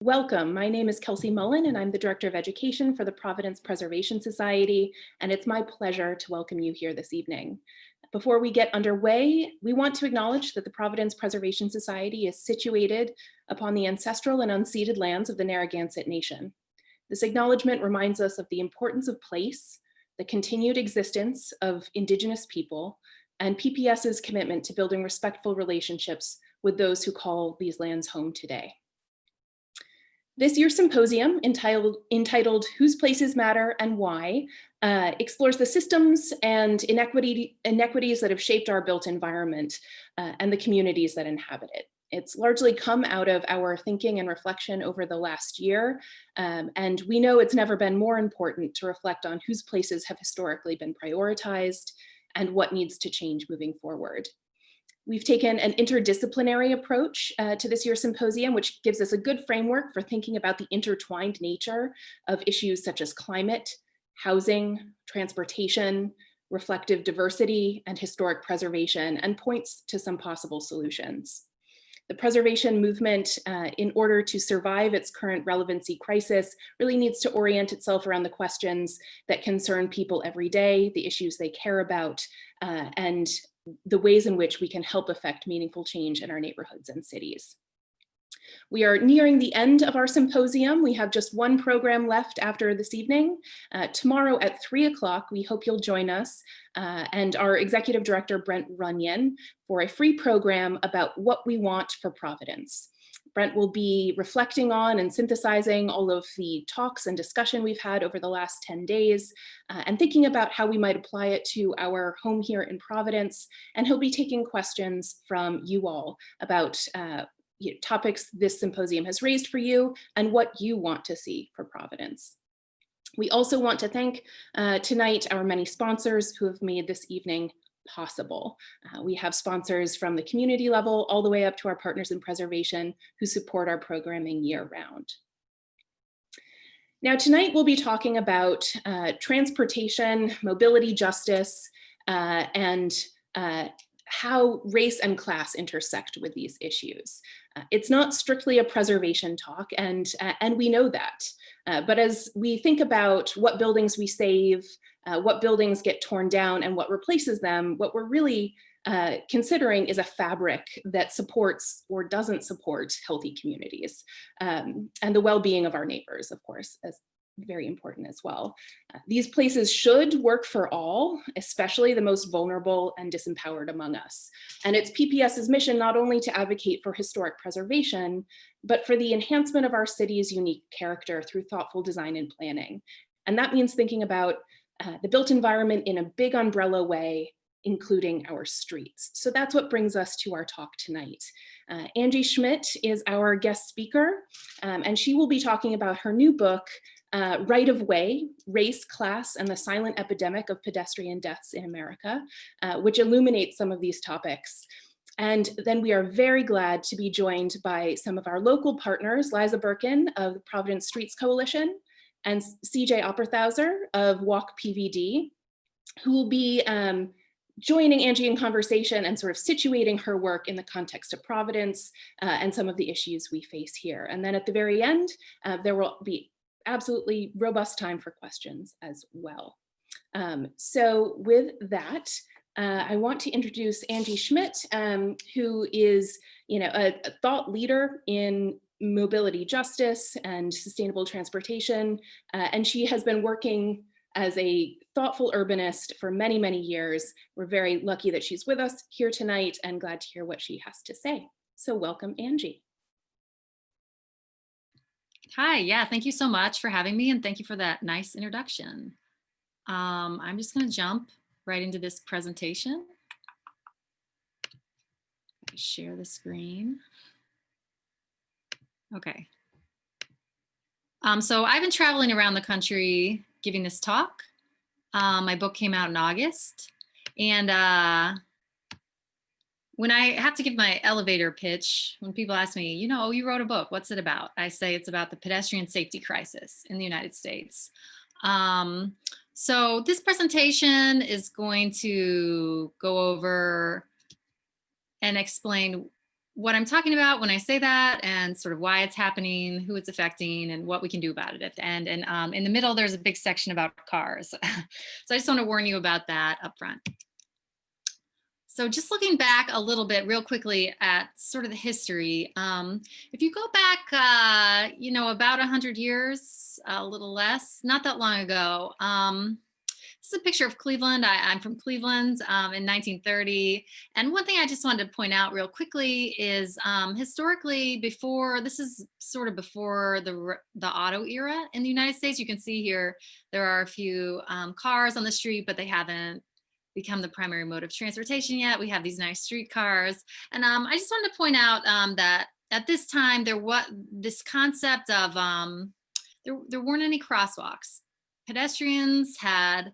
Welcome, my name is Kelsey Mullen and I'm the Director of Education for the Providence Preservation Society, and it's my pleasure to welcome you here this evening. Before we get underway, we want to acknowledge that the Providence Preservation Society is situated upon the ancestral and unceded lands of the Narragansett Nation. This acknowledgement reminds us of the importance of place, the continued existence of Indigenous people, and PPS's commitment to building respectful relationships with those who call these lands home today. This year's symposium, entitled Whose Places Matter and Why, explores the systems and inequities that have shaped our built environment and the communities that inhabit it. It's largely come out of our thinking and reflection over the last year, and we know it's never been more important to reflect on whose places have historically been prioritized and what needs to change moving forward. We've taken an interdisciplinary approach to this year's symposium, which gives us a good framework for thinking about the intertwined nature of issues such as climate, housing, transportation, reflective diversity, and historic preservation, and points to some possible solutions. The preservation movement, in order to survive its current relevancy crisis, really needs to orient itself around the questions that concern people every day, the issues they care about, and the ways in which we can help affect meaningful change in our neighborhoods and cities. We are nearing the end of our symposium. We have just one program left after this evening. Tomorrow at 3 o'clock, we hope you'll join us and our Executive Director, Brent Runyon, for a free program about what we want for Providence. Brent will be reflecting on and synthesizing all of the talks and discussion we've had over the last 10 days and thinking about how we might apply it to our home here in Providence. And he'll be taking questions from you all about topics this symposium has raised for you and what you want to see for Providence. We also want to thank tonight our many sponsors who have made this evening possible. We have sponsors from the community level all the way up to our partners in preservation who support our programming year-round. Now tonight we'll be talking about transportation, mobility justice, and how race and class intersect with these issues. It's not strictly a preservation talk, and we know that. But as we think about what buildings we save, what buildings get torn down and what replaces them, what we're really considering is a fabric that supports or doesn't support healthy communities. And the well-being of our neighbors, of course, is very important as well. These places should work for all, especially the most vulnerable and disempowered among us. And it's PPS's mission not only to advocate for historic preservation, but for the enhancement of our city's unique character through thoughtful design and planning. And that means thinking about the built environment in a big umbrella way, including our streets. So that's what brings us to our talk tonight. Angie Schmitt is our guest speaker, and she will be talking about her new book, Right of Way, Race, Class, and the Silent Epidemic of Pedestrian Deaths in America, which illuminates some of these topics. And then we are very glad to be joined by some of our local partners, Liza Birkin of the Providence Streets Coalition, and CJ Opperthauser of Walk PVD, who will be joining Angie in conversation and sort of situating her work in the context of Providence and some of the issues we face here. And then at the very end, there will be absolutely robust time for questions as well. So with that, I want to introduce Angie Schmitt, who is a thought leader in mobility justice and sustainable transportation. And she has been working as a thoughtful urbanist for many, many years. We're very lucky that she's with us here tonight and glad to hear what she has to say. So welcome, Angie. Hi, yeah, thank you so much for having me and thank you for that nice introduction. I'm just gonna jump right into this presentation. Share the screen. Okay. So I've been traveling around the country giving this talk. My book came out in August, and when I have to give my elevator pitch, when people ask me, you wrote a book, what's it about? I say it's about the pedestrian safety crisis in the United States. So this presentation is going to go over and explain what I'm talking about when I say that, and sort of why it's happening, who it's affecting, and what we can do about it at the end. And in the middle, there's a big section about cars. So I just want to warn you about that up front. So just looking back a little bit real quickly at sort of the history, if you go back, about 100 years, a little less, not that long ago, this is a picture of Cleveland. I'm from Cleveland in 1930. And one thing I just wanted to point out real quickly is historically this is sort of before the auto era in the United States. You can see here, there are a few cars on the street, but they haven't become the primary mode of transportation yet. We have these nice streetcars. And I just wanted to point out that at this time, there was this concept of, there weren't any crosswalks. Pedestrians had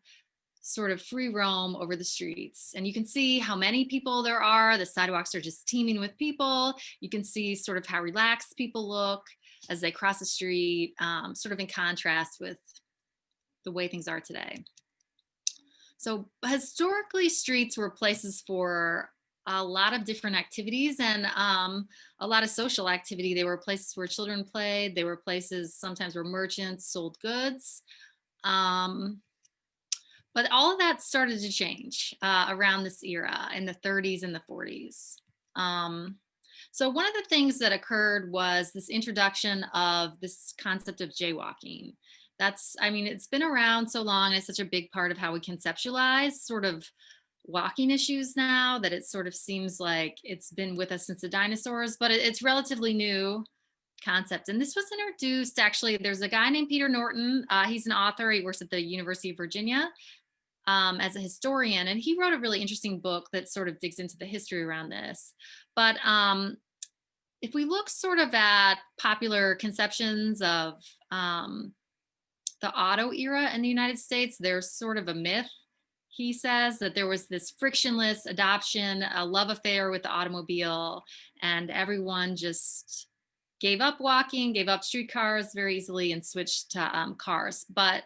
sort of free roam over the streets. And you can see how many people there are. The sidewalks are just teeming with people. You can see sort of how relaxed people look as they cross the street, sort of in contrast with the way things are today. So historically, streets were places for a lot of different activities and a lot of social activity. They were places where children played. They were places sometimes where merchants sold goods. But all of that started to change around this era in the 30s and the 40s. So one of the things that occurred was this introduction of this concept of jaywalking. It's been around so long. It's such a big part of how we conceptualize sort of walking issues now that it sort of seems like it's been with us since the dinosaurs, but it's relatively new concept. And this was introduced, actually, there's a guy named Peter Norton. He's an author. He works at the University of Virginia as a historian. And he wrote a really interesting book that sort of digs into the history around this. But if we look sort of at popular conceptions of the auto era in the United States, there's sort of a myth. He says that there was this frictionless adoption, a love affair with the automobile, and everyone just gave up walking, gave up streetcars very easily and switched to cars. But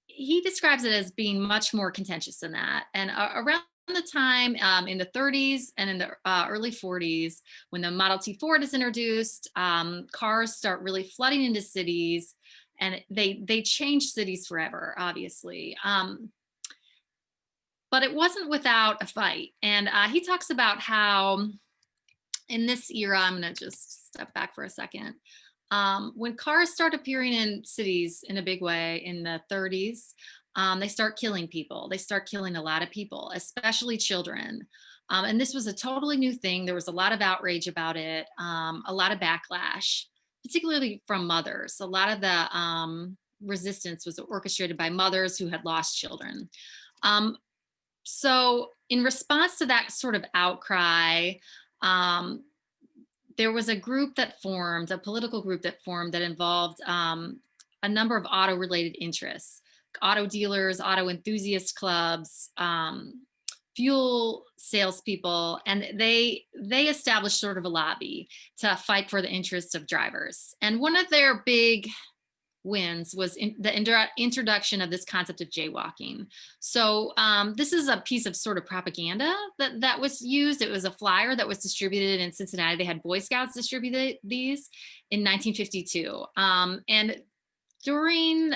he describes it as being much more contentious than that. And around the time in the 30s and in the early 40s, when the Model T Ford is introduced, cars start really flooding into cities, and they change cities forever, obviously. But it wasn't without a fight. And he talks about how in this era, I'm going to just step back for a second. When cars start appearing in cities in a big way in the 30s, they start killing people. They start killing a lot of people, especially children. And this was a totally new thing. There was a lot of outrage about it, a lot of backlash, particularly from mothers. A lot of the resistance was orchestrated by mothers who had lost children. So in response to that sort of outcry, there was a group that formed, a political group that formed that involved a number of auto-related interests, auto dealers, auto enthusiast clubs, fuel salespeople, and they established sort of a lobby to fight for the interests of drivers. And one of their big wins was the introduction of this concept of jaywalking. So this is a piece of sort of propaganda that was used. It was a flyer that was distributed in Cincinnati. They had Boy Scouts distribute these in 1952. And during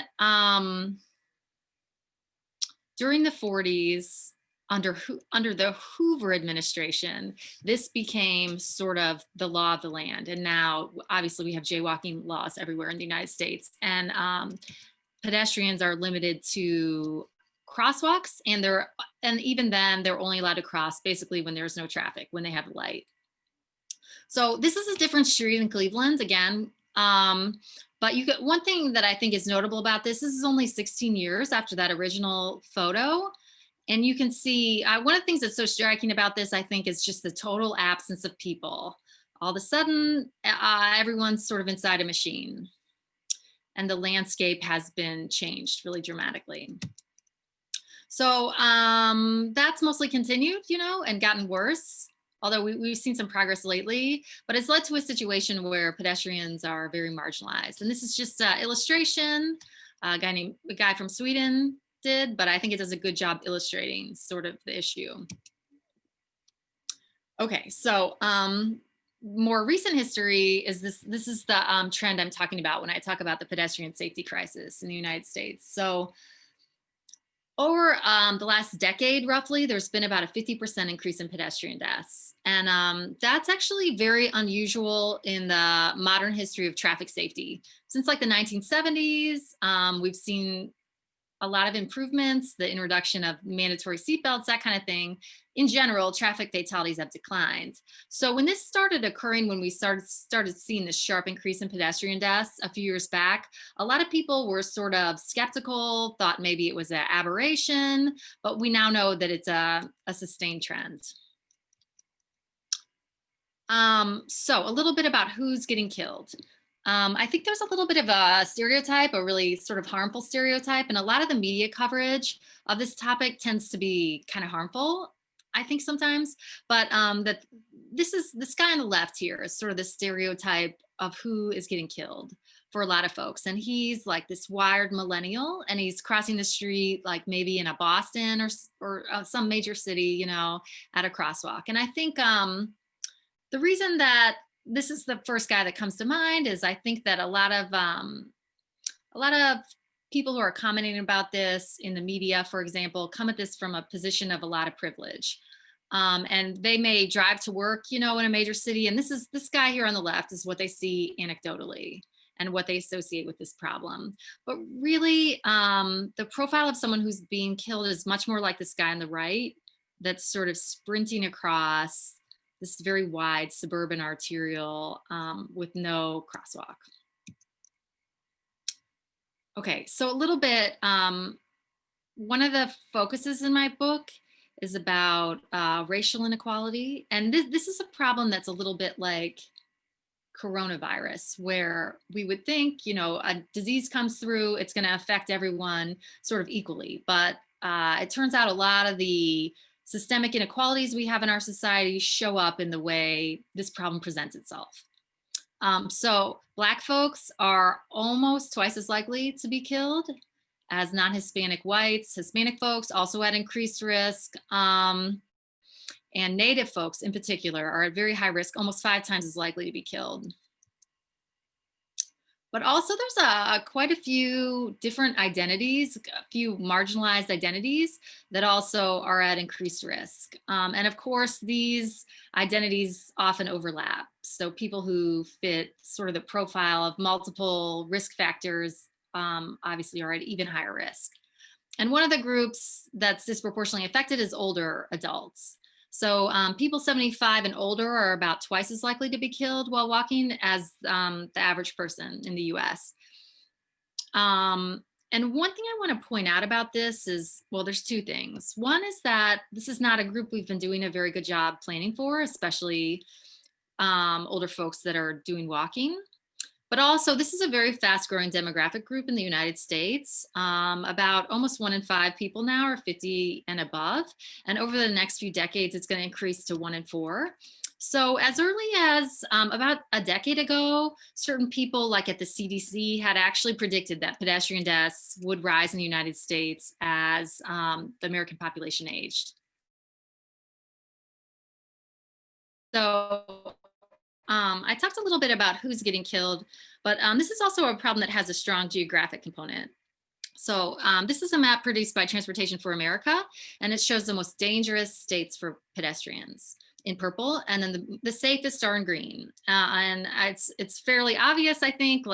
the 40s, under the Hoover administration, this became sort of the law of the land. And now, obviously, we have jaywalking laws everywhere in the United States. And pedestrians are limited to crosswalks, and even then, they're only allowed to cross basically when there's no traffic, when they have a light. So this is a different street in Cleveland, again. But one thing that I think is notable about this is only 16 years after that original photo. And you can see, one of the things that's so striking about this, I think, is just the total absence of people. All of a sudden, everyone's sort of inside a machine. And the landscape has been changed really dramatically. So that's mostly continued, and gotten worse. Although we've seen some progress lately, but it's led to a situation where pedestrians are very marginalized. And this is just an illustration, a guy from Sweden did, but I think it does a good job illustrating sort of the issue. Okay, so more recent history is this is the trend I'm talking about when I talk about the pedestrian safety crisis in the United States. So over the last decade, roughly, there's been about a 50% increase in pedestrian deaths. And that's actually very unusual in the modern history of traffic safety. Since like the 1970s, we've seen a lot of improvements, the introduction of mandatory seatbelts, that kind of thing. In general, traffic fatalities have declined. So when this started occurring, when we started seeing this sharp increase in pedestrian deaths a few years back, a lot of people were sort of skeptical, thought maybe it was an aberration, but we now know that it's a sustained trend. So a little bit about who's getting killed. I think there's a little bit of a stereotype, a really sort of harmful stereotype, and a lot of the media coverage of this topic tends to be kind of harmful, I think sometimes. But that this guy on the left here is sort of the stereotype of who is getting killed for a lot of folks. And he's like this wired millennial, and he's crossing the street, like maybe in a Boston or some major city, you know, at a crosswalk. And I think the reason that this is the first guy that comes to mind is I think that a lot of people who are commenting about this in the media, for example, come at this from a position of a lot of privilege. And they may drive to work, you know, in a major city. And this guy here on the left is what they see anecdotally and what they associate with this problem. But really, the profile of someone who's being killed is much more like this guy on the right that's sort of sprinting across this very wide suburban arterial with no crosswalk. Okay, so a little bit, one of the focuses in my book is about racial inequality. And this is a problem that's a little bit like coronavirus, where we would think, you know, a disease comes through, it's gonna affect everyone sort of equally. But it turns out a lot of the systemic inequalities we have in our society show up in the way this problem presents itself. So Black folks are almost twice as likely to be killed as non-Hispanic whites. Hispanic folks also at increased risk. And Native folks in particular are at very high risk, almost 5 times as likely to be killed. But also there's quite a few different identities, a few marginalized identities that also are at increased risk. And of course, these identities often overlap. So people who fit sort of the profile of multiple risk factors obviously are at even higher risk. And one of the groups that's disproportionately affected is older adults. So people 75 and older are about twice as likely to be killed while walking as the average person in the US. And one thing I want to point out about this is, well, there's 2 things. One is that this is not a group we've been doing a very good job planning for, especially older folks that are doing walking. But also, this is a very fast growing demographic group in the United States. About almost 1 in 5 people now are 50 and above. And over the next few decades, it's going to increase to 1 in 4. So as early as about a decade ago, certain people like at the CDC had actually predicted that pedestrian deaths would rise in the United States as the American population aged. So I talked a little bit about who's getting killed, but this is also a problem that has a strong geographic component. So this is a map produced by Transportation for America, and it shows the most dangerous states for pedestrians in purple, and then the safest are in green. And it's fairly obvious, I think,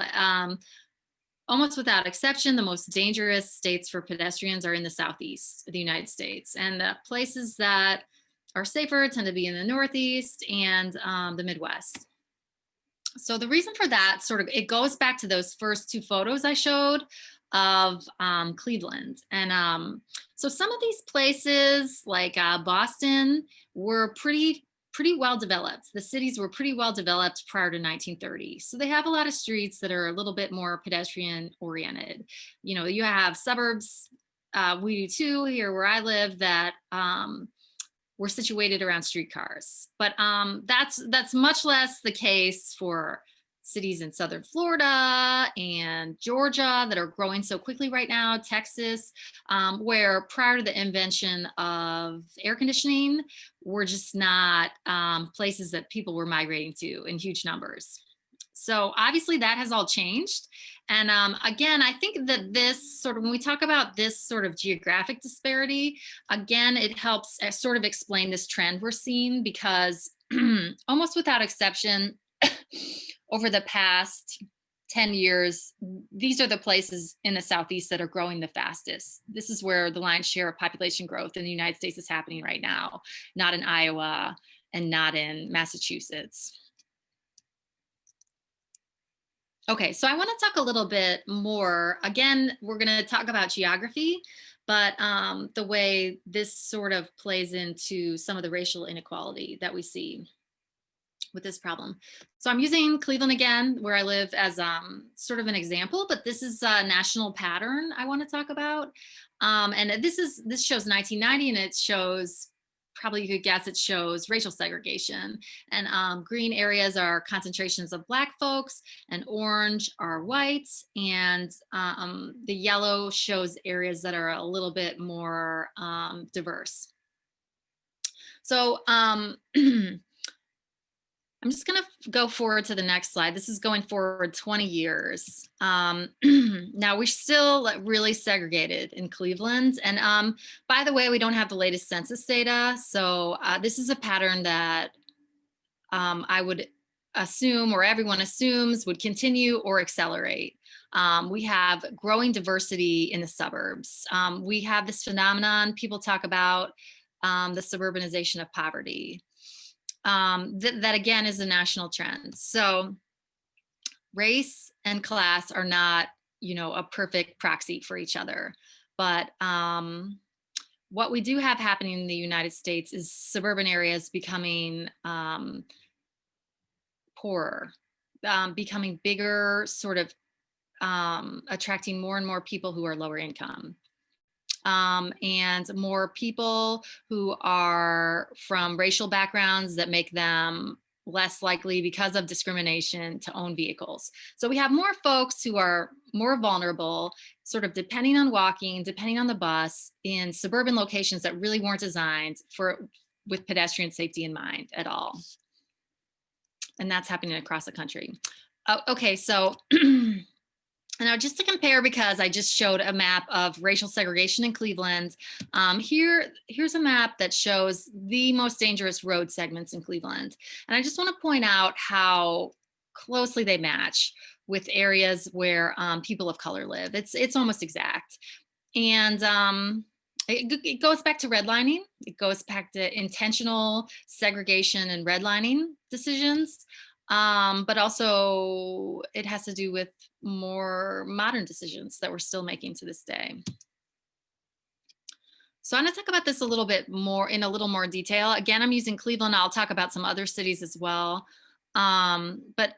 almost without exception, the most dangerous states for pedestrians are in the southeast of the United States. And the places that are safer tend to be in the Northeast and the Midwest. So the reason for that it goes back to those first 2 photos I showed of Cleveland. And so some of these places like Boston were pretty well developed. The cities were pretty well developed prior to 1930. So they have a lot of streets that are a little bit more pedestrian oriented. You know, you have suburbs, we do too here where I live, that were situated around streetcars. But that's much less the case for cities in Southern Florida and Georgia that are growing so quickly right now, Texas, where prior to the invention of air conditioning, were just not places that people were migrating to in huge numbers. So obviously that has all changed. And again, I think that this sort of, when we talk about this sort of geographic disparity, again, it helps sort of explain this trend we're seeing, because almost without exception, over the past 10 years, these are the places in the Southeast that are growing the fastest. This is where the lion's share of population growth in the United States is happening right now, not in Iowa and not in Massachusetts. Okay, so I want to talk a little bit more. Again, we're going to talk about geography, but the way this sort of plays into some of the racial inequality that we see with this problem. So I'm using Cleveland again, where I live, as sort of an example, but this is a national pattern I want to talk about. And this shows 1990, and it shows, probably you could guess, it shows racial segregation. And green areas are concentrations of Black folks, and orange are whites, and the yellow shows areas that are a little bit more diverse. So I'm just going to go forward to the next slide. This is going forward 20 years. Now we're still really segregated in Cleveland. And by the way, we don't have the latest census data. So this is a pattern that I would assume, or everyone assumes, would continue or accelerate. We have growing diversity in the suburbs. We have this phenomenon people talk about, the suburbanization of poverty. That again is a national trend. So race and class are not, a perfect proxy for each other. But what we do have happening in the United States is suburban areas becoming poorer, becoming bigger, sort of attracting more and more people who are lower income. And more people who are from racial backgrounds that make them less likely, because of discrimination, to own vehicles. So we have more folks who are more vulnerable, sort of depending on walking, depending on the bus, in suburban locations that really weren't designed with pedestrian safety in mind at all. And that's happening across the country. Okay, so now, just to compare, because I just showed a map of racial segregation in Cleveland, here's a map that shows the most dangerous road segments in Cleveland. And I just want to point out how closely they match with areas where people of color live. It's almost exact. And it goes back to redlining. It goes back to intentional segregation and redlining decisions. But also it has to do with more modern decisions that we're still making to this day. So I'm going to talk about this a little bit more in a little more detail. Again, I'm using Cleveland. I'll talk about some other cities as well. But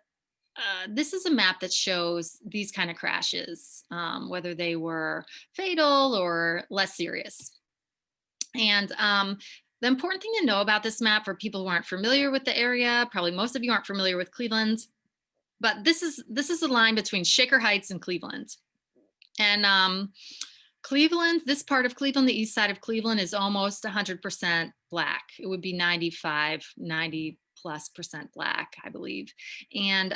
this is a map that shows these kind of crashes, whether they were fatal or less serious. And the important thing to know about this map, for people who aren't familiar with the area, probably most of you aren't familiar with Cleveland, but this is the line between Shaker Heights and Cleveland. And Cleveland, this part of Cleveland, the east side of Cleveland, is almost 100% Black. It would be 90+% Black, I believe. And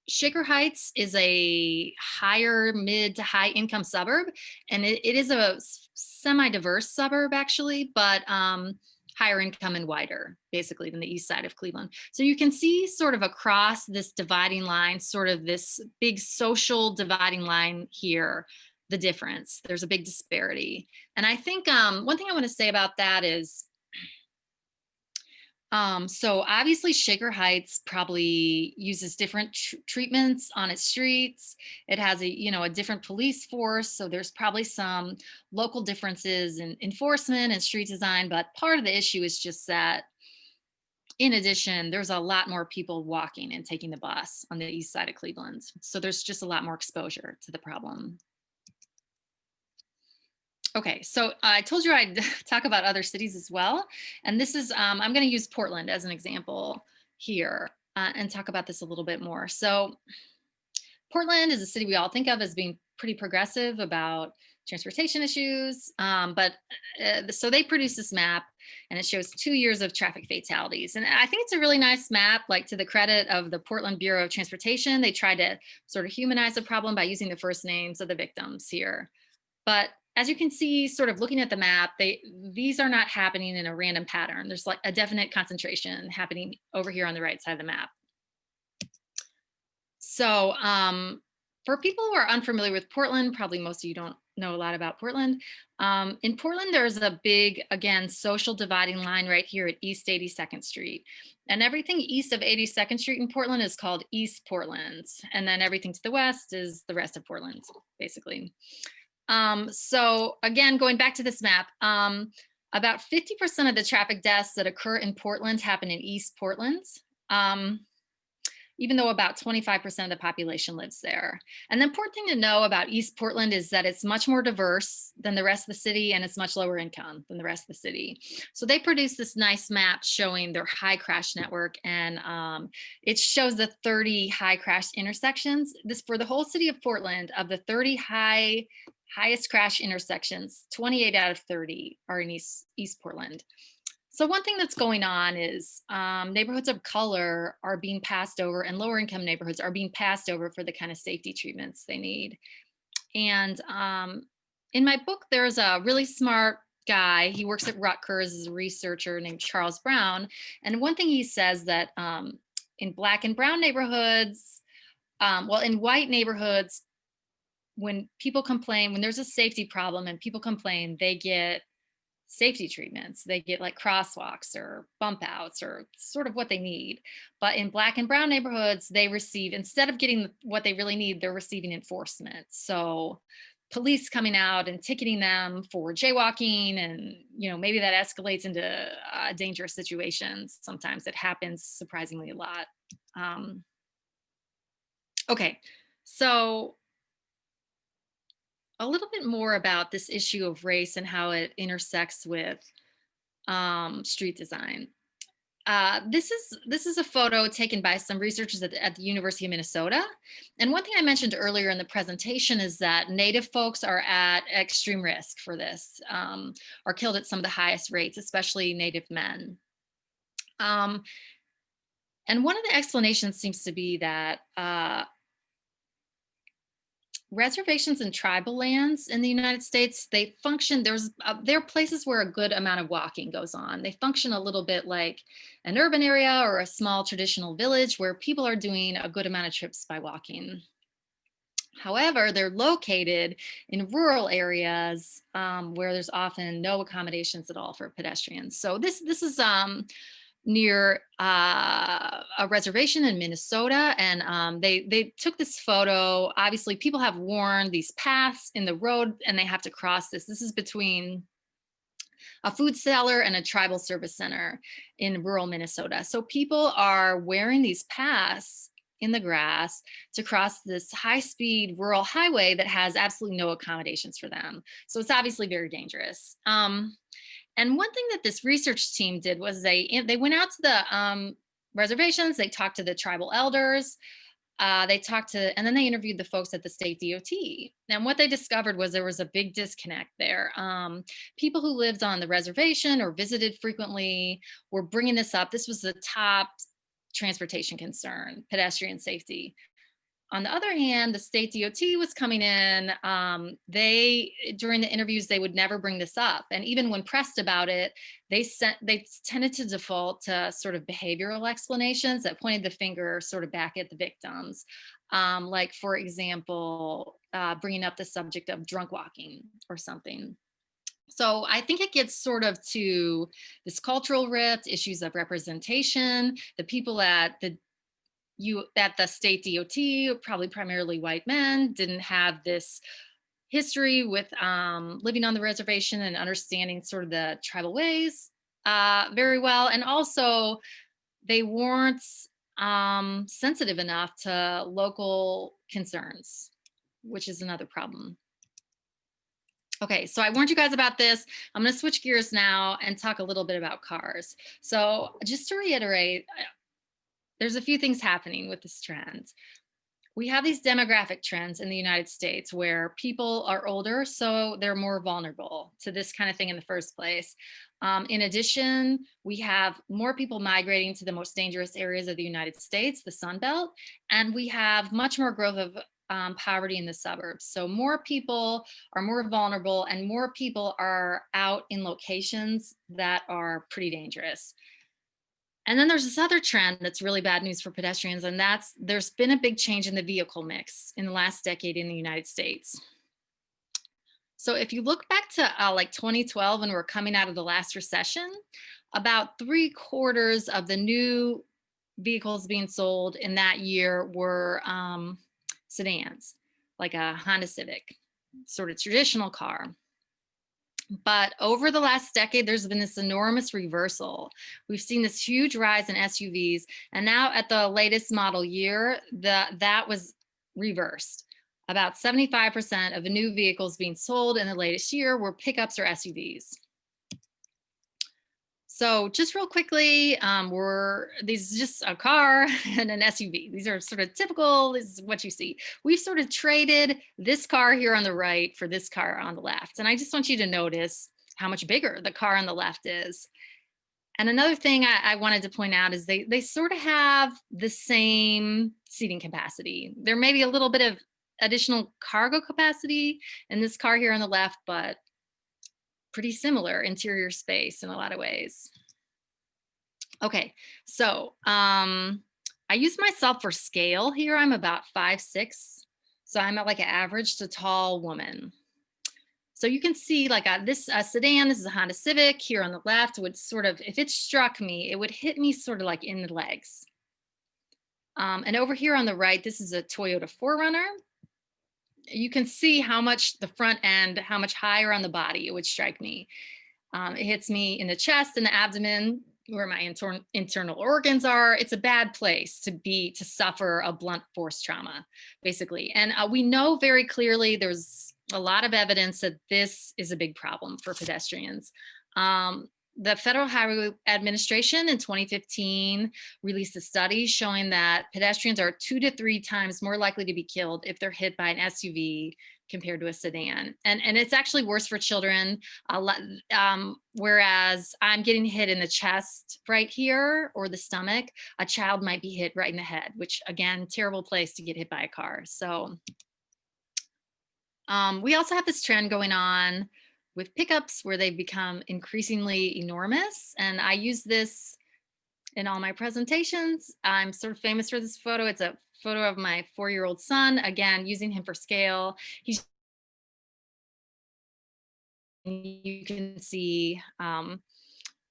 Shaker Heights is a higher mid to high income suburb, and it is a semi-diverse suburb actually, but higher income and wider basically than the east side of Cleveland. So you can see sort of across this dividing line, sort of this big social dividing line here, the difference. There's a big disparity. And I think one thing I want to say about that is, so obviously Shaker Heights probably uses different treatments on its streets. It has a different police force. So there's probably some local differences in enforcement and street design. But part of the issue is just that, in addition, there's a lot more people walking and taking the bus on the east side of Cleveland. So there's just a lot more exposure to the problem. Okay, so I told you I'd talk about other cities as well. And this is, I'm going to use Portland as an example here. and talk about this a little bit more. So Portland is a city we all think of as being pretty progressive about transportation issues. So they produced this map and it shows 2 years of traffic fatalities. And I think it's a really nice map, like to the credit of the Portland Bureau of Transportation. They tried to sort of humanize the problem by using the first names of the victims here. But as you can see, sort of looking at the map, these are not happening in a random pattern. There's like a definite concentration happening over here on the right side of the map. So for people who are unfamiliar with Portland, probably most of you don't know a lot about Portland. In Portland, there's a big, again, social dividing line right here at East 82nd Street. And everything east of 82nd Street in Portland is called East Portland. And then everything to the west is the rest of Portland, basically. So again, going back to this map, about 50% of the traffic deaths that occur in Portland happen in East Portland. Even though about 25% of the population lives there. And the important thing to know about East Portland is that it's much more diverse than the rest of the city, and it's much lower income than the rest of the city. So they produced this nice map showing their high crash network, and it shows the 30 high crash intersections. This for the whole city of Portland. Of the 30 highest crash intersections, 28 out of 30 are in East Portland. So one thing that's going on is neighborhoods of color are being passed over, and lower income neighborhoods are being passed over for the kind of safety treatments they need. And in my book, there's a really smart guy. He works at Rutgers as a researcher named Charles Brown. And one thing he says that in Black and brown neighborhoods, in white neighborhoods, when people complain, when there's a safety problem and people complain, they get safety treatments. They get like crosswalks or bump outs or sort of what they need. But in Black and brown neighborhoods, they receive, instead of getting what they really need, they're receiving enforcement. So police coming out and ticketing them for jaywalking, and maybe that escalates into dangerous situations. Sometimes it happens surprisingly a lot. Okay, so a little bit more about this issue of race and how it intersects with street design. This is a photo taken by some researchers at the University of Minnesota. And one thing I mentioned earlier in the presentation is that Native folks are at extreme risk for this, are killed at some of the highest rates, especially Native men. And one of the explanations seems to be that reservations and tribal lands in the United States, they function, there are places where a good amount of walking goes on. They function a little bit like an urban area or a small traditional village where people are doing a good amount of trips by walking. However, they're located in rural areas where there's often no accommodations at all for pedestrians. So this is near a reservation in Minnesota, and they took this photo. Obviously, people have worn these paths in the road, and they have to cross this. This is between a food seller and a tribal service center in rural Minnesota. So people are wearing these paths in the grass to cross this high-speed rural highway that has absolutely no accommodations for them. So it's obviously very dangerous. And one thing that this research team did was they went out to the reservations, they talked to the tribal elders, and then they interviewed the folks at the state DOT. And what they discovered was there was a big disconnect there. People who lived on the reservation or visited frequently were bringing this up. This was the top transportation concern, pedestrian safety. On the other hand, the state DOT was coming in. During the interviews, they would never bring this up. And even when pressed about it, they tended to default to sort of behavioral explanations that pointed the finger sort of back at the victims. Like, for example, bringing up the subject of drunk walking or something. So I think it gets sort of to this cultural rift, issues of representation. The people at the state DOT, probably primarily white men, didn't have this history with living on the reservation and understanding sort of the tribal ways very well. And also they weren't sensitive enough to local concerns, which is another problem. Okay, so I warned you guys about this. I'm going to switch gears now and talk a little bit about cars. So just to reiterate, there's a few things happening with this trend. We have these demographic trends in the United States where people are older, so they're more vulnerable to this kind of thing in the first place. In addition, we have more people migrating to the most dangerous areas of the United States, the Sun Belt, and we have much more growth of poverty in the suburbs. So more people are more vulnerable and more people are out in locations that are pretty dangerous. And then there's this other trend that's really bad news for pedestrians, and that's there's been a big change in the vehicle mix in the last decade in the United States. So if you look back to like 2012 when we're coming out of the last recession, about 3/4 of the new vehicles being sold in that year were sedans, like a Honda Civic, sort of traditional car. But over the last decade, there's been this enormous reversal. We've seen this huge rise in SUVs. And now at the latest model year, that was reversed. About 75% of the new vehicles being sold in the latest year were pickups or SUVs. So just real quickly, these is just a car and an SUV. These are sort of typical, this is what you see. We've sort of traded this car here on the right for this car on the left. And I just want you to notice how much bigger the car on the left is. And another thing I wanted to point out is they sort of have the same seating capacity. There may be a little bit of additional cargo capacity in this car here on the left, but pretty similar interior space in a lot of ways. Okay, so I use myself for scale here. I'm about 5'6", so I'm at like an average to tall woman. So you can see like this sedan, this is a Honda Civic here on the left, would sort of, if it struck me, it would hit me sort of like in the legs. And over here on the right, this is a Toyota 4Runner. You can see how much the front end, how much higher on the body it would strike me. It hits me in the chest and the abdomen where my internal organs are. It's a bad place to suffer a blunt force trauma, basically. And we know very clearly there's a lot of evidence that this is a big problem for pedestrians. The Federal Highway Administration in 2015 released a study showing that pedestrians are 2 to 3 times more likely to be killed if they're hit by an SUV compared to a sedan. And it's actually worse for children, whereas I'm getting hit in the chest right here or the stomach, a child might be hit right in the head, which again, terrible place to get hit by a car. So we also have this trend going on with pickups where they've become increasingly enormous. And I use this in all my presentations. I'm sort of famous for this photo. It's a photo of my 4-year-old son, again, using him for scale. You can see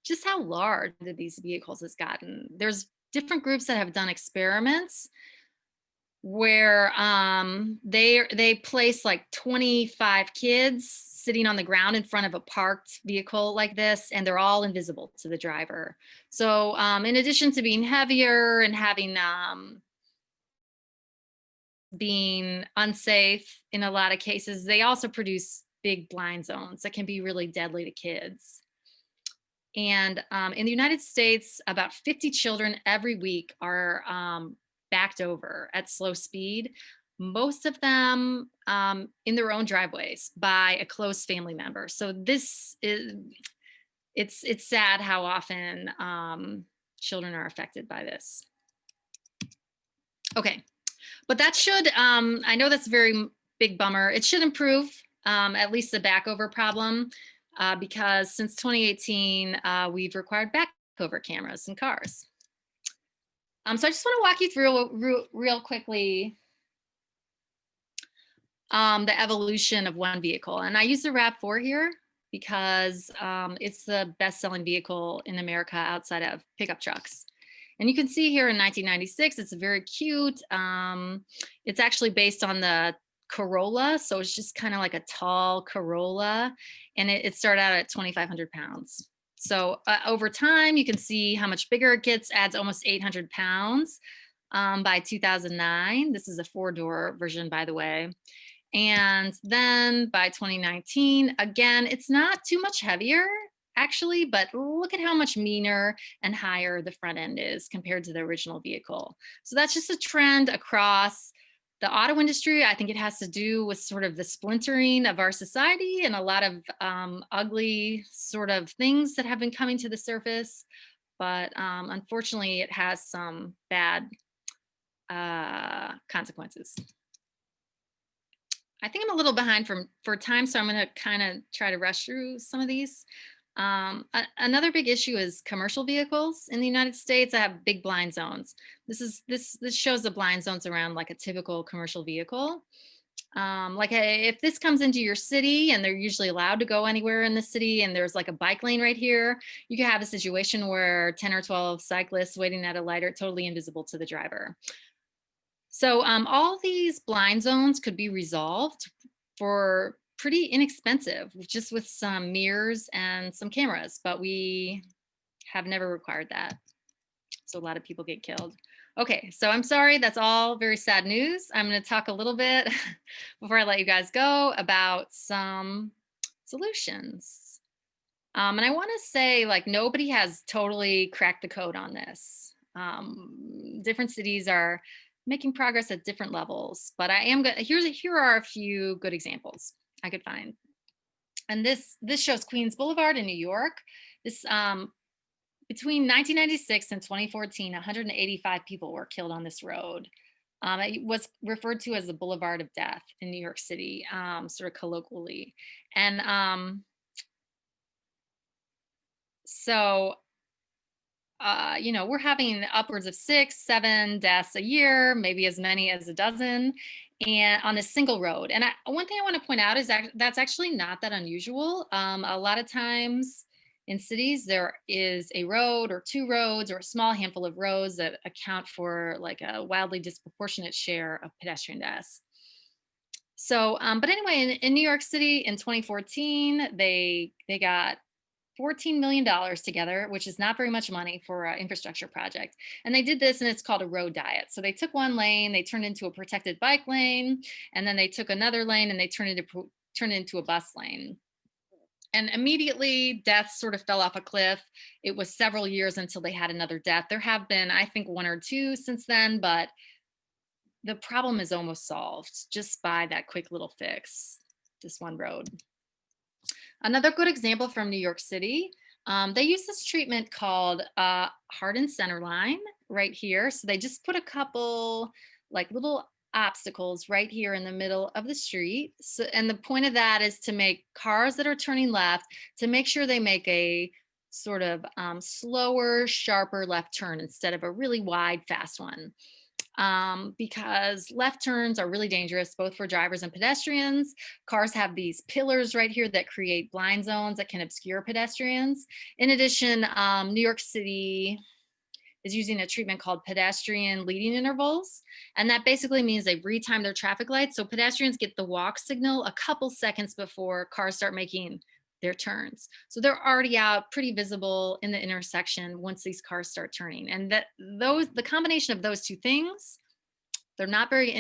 just how large these vehicles has gotten. There's different groups that have done experiments where they place like 25 kids sitting on the ground in front of a parked vehicle like this, and they're all invisible to the driver. So in addition to being heavier and having being unsafe in a lot of cases, they also produce big blind zones that can be really deadly to kids. And in the United States, about 50 children every week are backed over at slow speed, most of them in their own driveways by a close family member. So this is, it's sad how often children are affected by this. Okay, but that should, I know that's a very big bummer. It should improve at least the backover problem because since 2018, we've required backover cameras in cars. So I just want to walk you through real quickly the evolution of one vehicle. And I use the RAV4 here because it's the best-selling vehicle in America outside of pickup trucks. And you can see here in 1996, it's very cute. It's actually based on the Corolla. So it's just kind of like a tall Corolla. And it started out at 2,500 pounds. So over time, you can see how much bigger it gets, adds almost 800 pounds by 2009. This is a 4-door version, by the way. And then by 2019, again, it's not too much heavier actually, but look at how much meaner and higher the front end is compared to the original vehicle. So that's just a trend across the auto industry. I think it has to do with sort of the splintering of our society and a lot of ugly sort of things that have been coming to the surface. But unfortunately, it has some bad consequences. I think I'm a little behind for time, so I'm going to kind of try to rush through some of these. Another big issue is commercial vehicles in the United States that have big blind zones. This shows the blind zones around like a typical commercial vehicle. If this comes into your city and they're usually allowed to go anywhere in the city and there's like a bike lane right here, you can have a situation where 10 or 12 cyclists waiting at a light are totally invisible to the driver. So all these blind zones could be resolved for pretty inexpensive, just with some mirrors and some cameras, but we have never required that. So a lot of people get killed. Okay, so I'm sorry, that's all very sad news. I'm going to talk a little bit before I let you guys go about some solutions. And I want to say, like, nobody has totally cracked the code on this. Different cities are making progress at different levels, but I am going. Here are a few good examples I could find. And this shows Queens Boulevard in New York. This between 1996 and 2014, 185 people were killed on this road. It was referred to as the Boulevard of Death in New York City, sort of colloquially. And so, you know, we're having upwards of 6, 7 deaths a year, maybe as many as a dozen, and on a single road. And one thing I want to point out is that that's actually not that unusual. A lot of times in cities, there is a road or 2 roads or a small handful of roads that account for like a wildly disproportionate share of pedestrian deaths. So, but anyway, in New York City in 2014, they got $14 million together, which is not very much money for an infrastructure project. And they did this, and it's called a road diet. So they took one lane, they turned it into a protected bike lane, and then they took another lane and they turned it into a bus lane. And immediately deaths sort of fell off a cliff. It was several years until they had another death. There have been, I think, 1 or 2 since then, but the problem is almost solved just by that quick little fix, this one road. Another good example from New York City, they use this treatment called hardened center line right here. So they just put a couple like little obstacles right here in the middle of the street. So, and the point of that is to make cars that are turning left, to make sure they make a sort of slower, sharper left turn instead of a really wide, fast one. Because left turns are really dangerous, both for drivers and pedestrians. Cars have these pillars right here that create blind zones that can obscure pedestrians. In addition, New York City is using a treatment called pedestrian leading intervals. And that basically means they retime their traffic lights. So pedestrians get the walk signal a couple seconds before cars start making their turns. So they're already out, pretty visible in the intersection once these cars start turning. And the combination of those 2 things, they're not very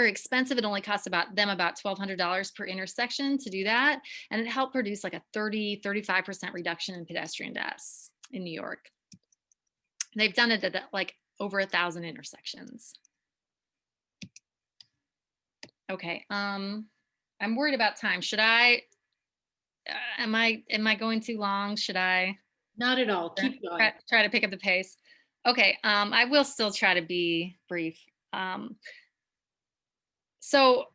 expensive. It only costs about $1,200 per intersection to do that. And it helped produce like a 35% reduction in pedestrian deaths in New York. They've done it at like over 1,000 intersections. Okay, I'm worried about time. Should I, am I going too long? Should I? Not at all. Keep going. Try to pick up the pace. Okay, I will still try to be brief. So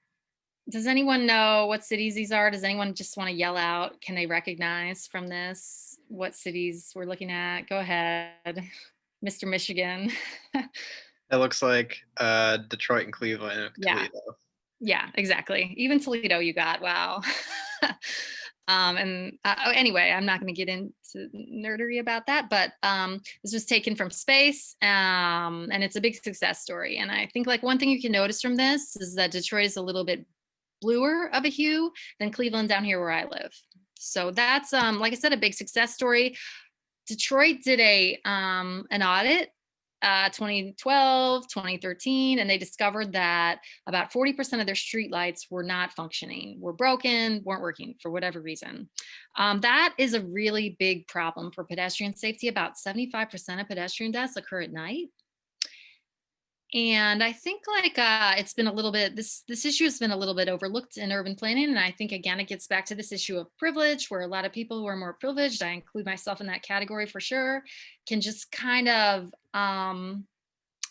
does anyone know what cities these are? Does anyone just want to yell out? Can they recognize from this what cities we're looking at? Go ahead, Mr. Michigan. It looks like Detroit and Cleveland and Toledo. Yeah, exactly. Even Toledo you got, wow. Anyway, I'm not going to get into nerdery about that, but this was taken from space, and it's a big success story. And I think like one thing you can notice from this is that Detroit is a little bit bluer of a hue than Cleveland down here where I live. So that's, like I said, a big success story. Detroit did an audit 2012, 2013, and they discovered that about 40% of their streetlights were not functioning, were broken, weren't working for whatever reason. That is a really big problem for pedestrian safety. About 75% of pedestrian deaths occur at night. And I think like it's been a little bit, this issue has been a little bit overlooked in urban planning. And I think again, it gets back to this issue of privilege, where a lot of people who are more privileged, I include myself in that category for sure, can just kind of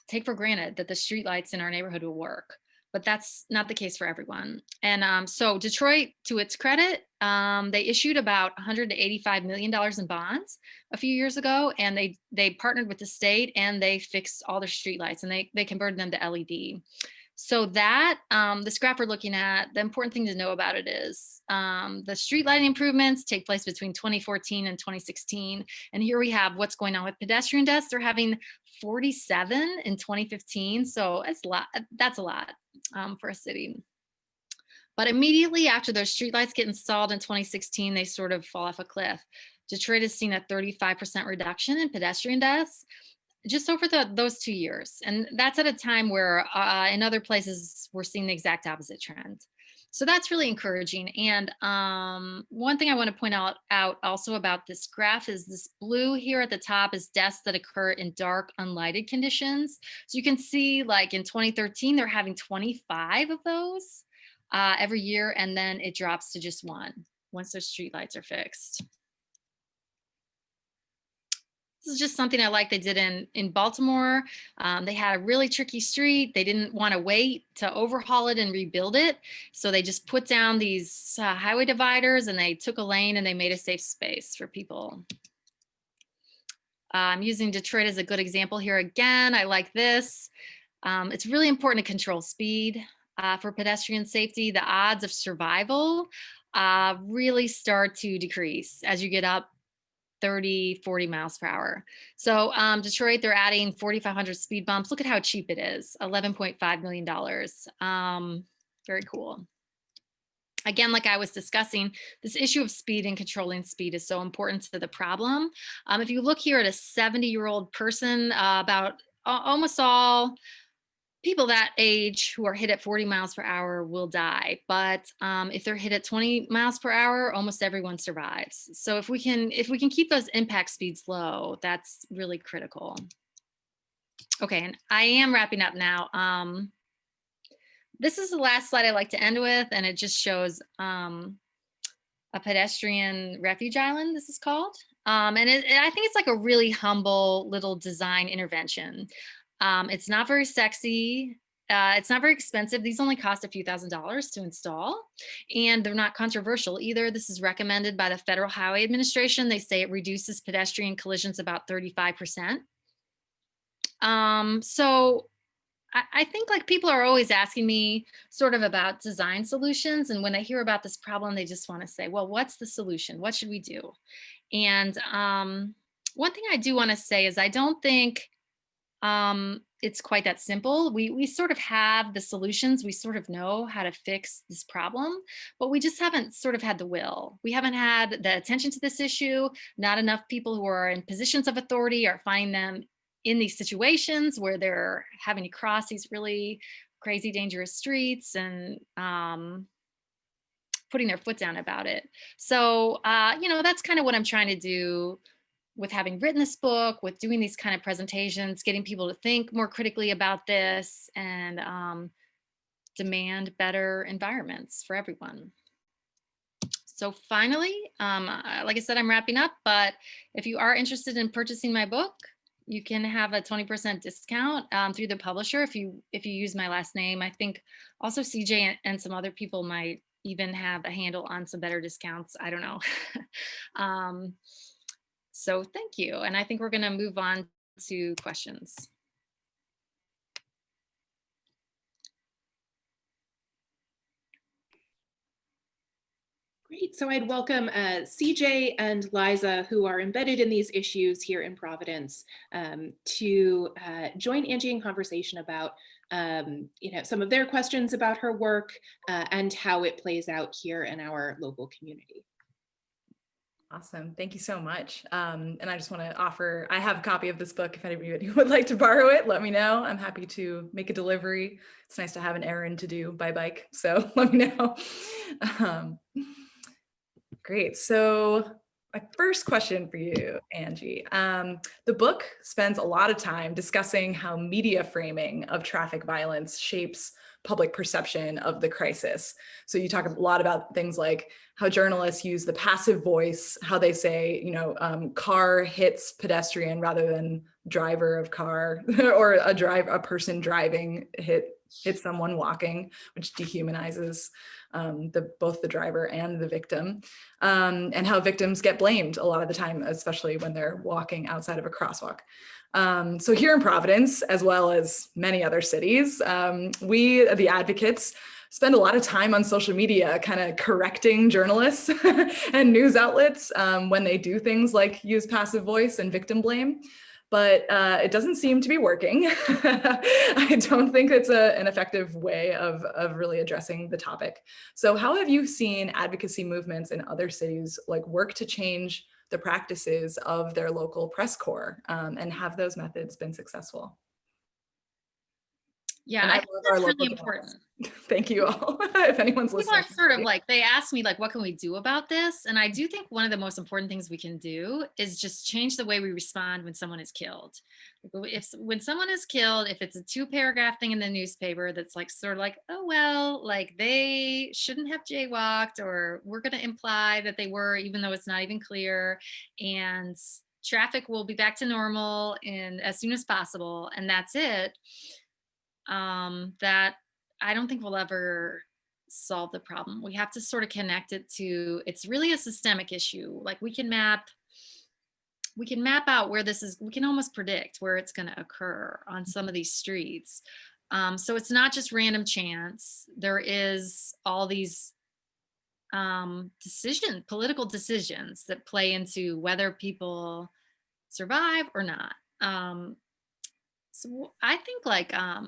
take for granted that the streetlights in our neighborhood will work. But that's not the case for everyone. And so Detroit, to its credit, they issued about $185 million in bonds a few years ago, and they partnered with the state and they fixed all their streetlights and they converted them to LED. So that this graph we're looking at, the important thing to know about it is the street lighting improvements take place between 2014 and 2016. And here we have what's going on with pedestrian deaths. They're having 47 in 2015. So it's a lot. That's a lot for a city. But immediately after those streetlights get installed in 2016, they sort of fall off a cliff. Detroit has seen a 35% reduction in pedestrian deaths just over those 2 years. And that's at a time where in other places, we're seeing the exact opposite trend. So that's really encouraging. And one thing I want to point out also about this graph is this blue here at the top is deaths that occur in dark, unlighted conditions. So you can see like in 2013, they're having 25 of those every year. And then it drops to just one once those streetlights are fixed. This is just something I like they did in Baltimore. They had a really tricky street. They didn't want to wait to overhaul it and rebuild it. So they just put down these highway dividers and they took a lane and they made a safe space for people. I'm using Detroit as a good example here again. I like this. It's really important to control speed for pedestrian safety. The odds of survival really start to decrease as you get up 30, 40 miles per hour. So Detroit, they're adding 4,500 speed bumps. Look at how cheap it is, $11.5 million. Very cool. Again, like I was discussing, this issue of speed and controlling speed is so important to the problem. If you look here at a 70-year-old person, about almost all people that age who are hit at 40 miles per hour will die. But if they're hit at 20 miles per hour, almost everyone survives. So if we can keep those impact speeds low, that's really critical. Okay, and I am wrapping up now. This is the last slide I like to end with, and it just shows a pedestrian refuge island, this is called. And I think it's like a really humble little design intervention. It's not very sexy. It's not very expensive. These only cost a few $1,000s to install, and they're not controversial either. This is recommended by the Federal Highway Administration. They say it reduces pedestrian collisions about 35%. So I think like people are always asking me sort of about design solutions. And when they hear about this problem, they just want to say, well, what's the solution? What should we do? And one thing I do want to say is I don't think it's quite that simple. We sort of have the solutions. We sort of know how to fix this problem, but we just haven't sort of had the will. We haven't had the attention to this issue. Not enough people who are in positions of authority are finding them in these situations where they're having to cross these really crazy, dangerous streets and putting their foot down about it. So, you know, that's kind of what I'm trying to do with having written this book, with doing these kind of presentations, getting people to think more critically about this and demand better environments for everyone. So finally, like I said, I'm wrapping up, but if you are interested in purchasing my book, you can have a 20% discount through the publisher if you use my last name. I think also CJ and some other people might even have a handle on some better discounts. I don't know. So thank you. And I think we're going to move on to questions. Great. So I'd welcome CJ and Liza, who are embedded in these issues here in Providence, to join Angie in conversation about you know, some of their questions about her work and how it plays out here in our local community. Awesome. Thank you so much. And I just want to offer, I have a copy of this book. If anybody would like to borrow it, let me know. I'm happy to make a delivery. It's nice to have an errand to do by bike. So let me know. Great. So my first question for you, Angie. The book spends a lot of time discussing how media framing of traffic violence shapes public perception of the crisis. So you talk a lot about things like how journalists use the passive voice, how they say, car hits pedestrian rather than driver of car, or a person driving hit someone walking, which dehumanizes both the driver and the victim, and how victims get blamed a lot of the time, especially when they're walking outside of a crosswalk. So here in Providence, as well as many other cities, we, the advocates, spend a lot of time on social media kind of correcting journalists and news outlets when they do things like use passive voice and victim blame. But it doesn't seem to be working. I don't think it's an effective way of really addressing the topic. So how have you seen advocacy movements in other cities work to change the practices of their local press corps, and have those methods been successful? Yeah, I think that's really important. Thank you all. If anyone's listening. People are sort of they ask me what can we do about this? And I do think one of the most important things we can do is just change the way we respond when someone is killed. When someone is killed, if it's a 2-paragraph thing in the newspaper that's oh, well, they shouldn't have jaywalked, or we're going to imply that they were, even though it's not even clear, and traffic will be back to normal as soon as possible, and that's it. That I don't think we'll ever solve the problem. We have to sort of connect it to, it's really a systemic issue. We can map out where this is, we can almost predict where it's going to occur on some of these streets. So it's not just random chance. There is all these political decisions that play into whether people survive or not. So I think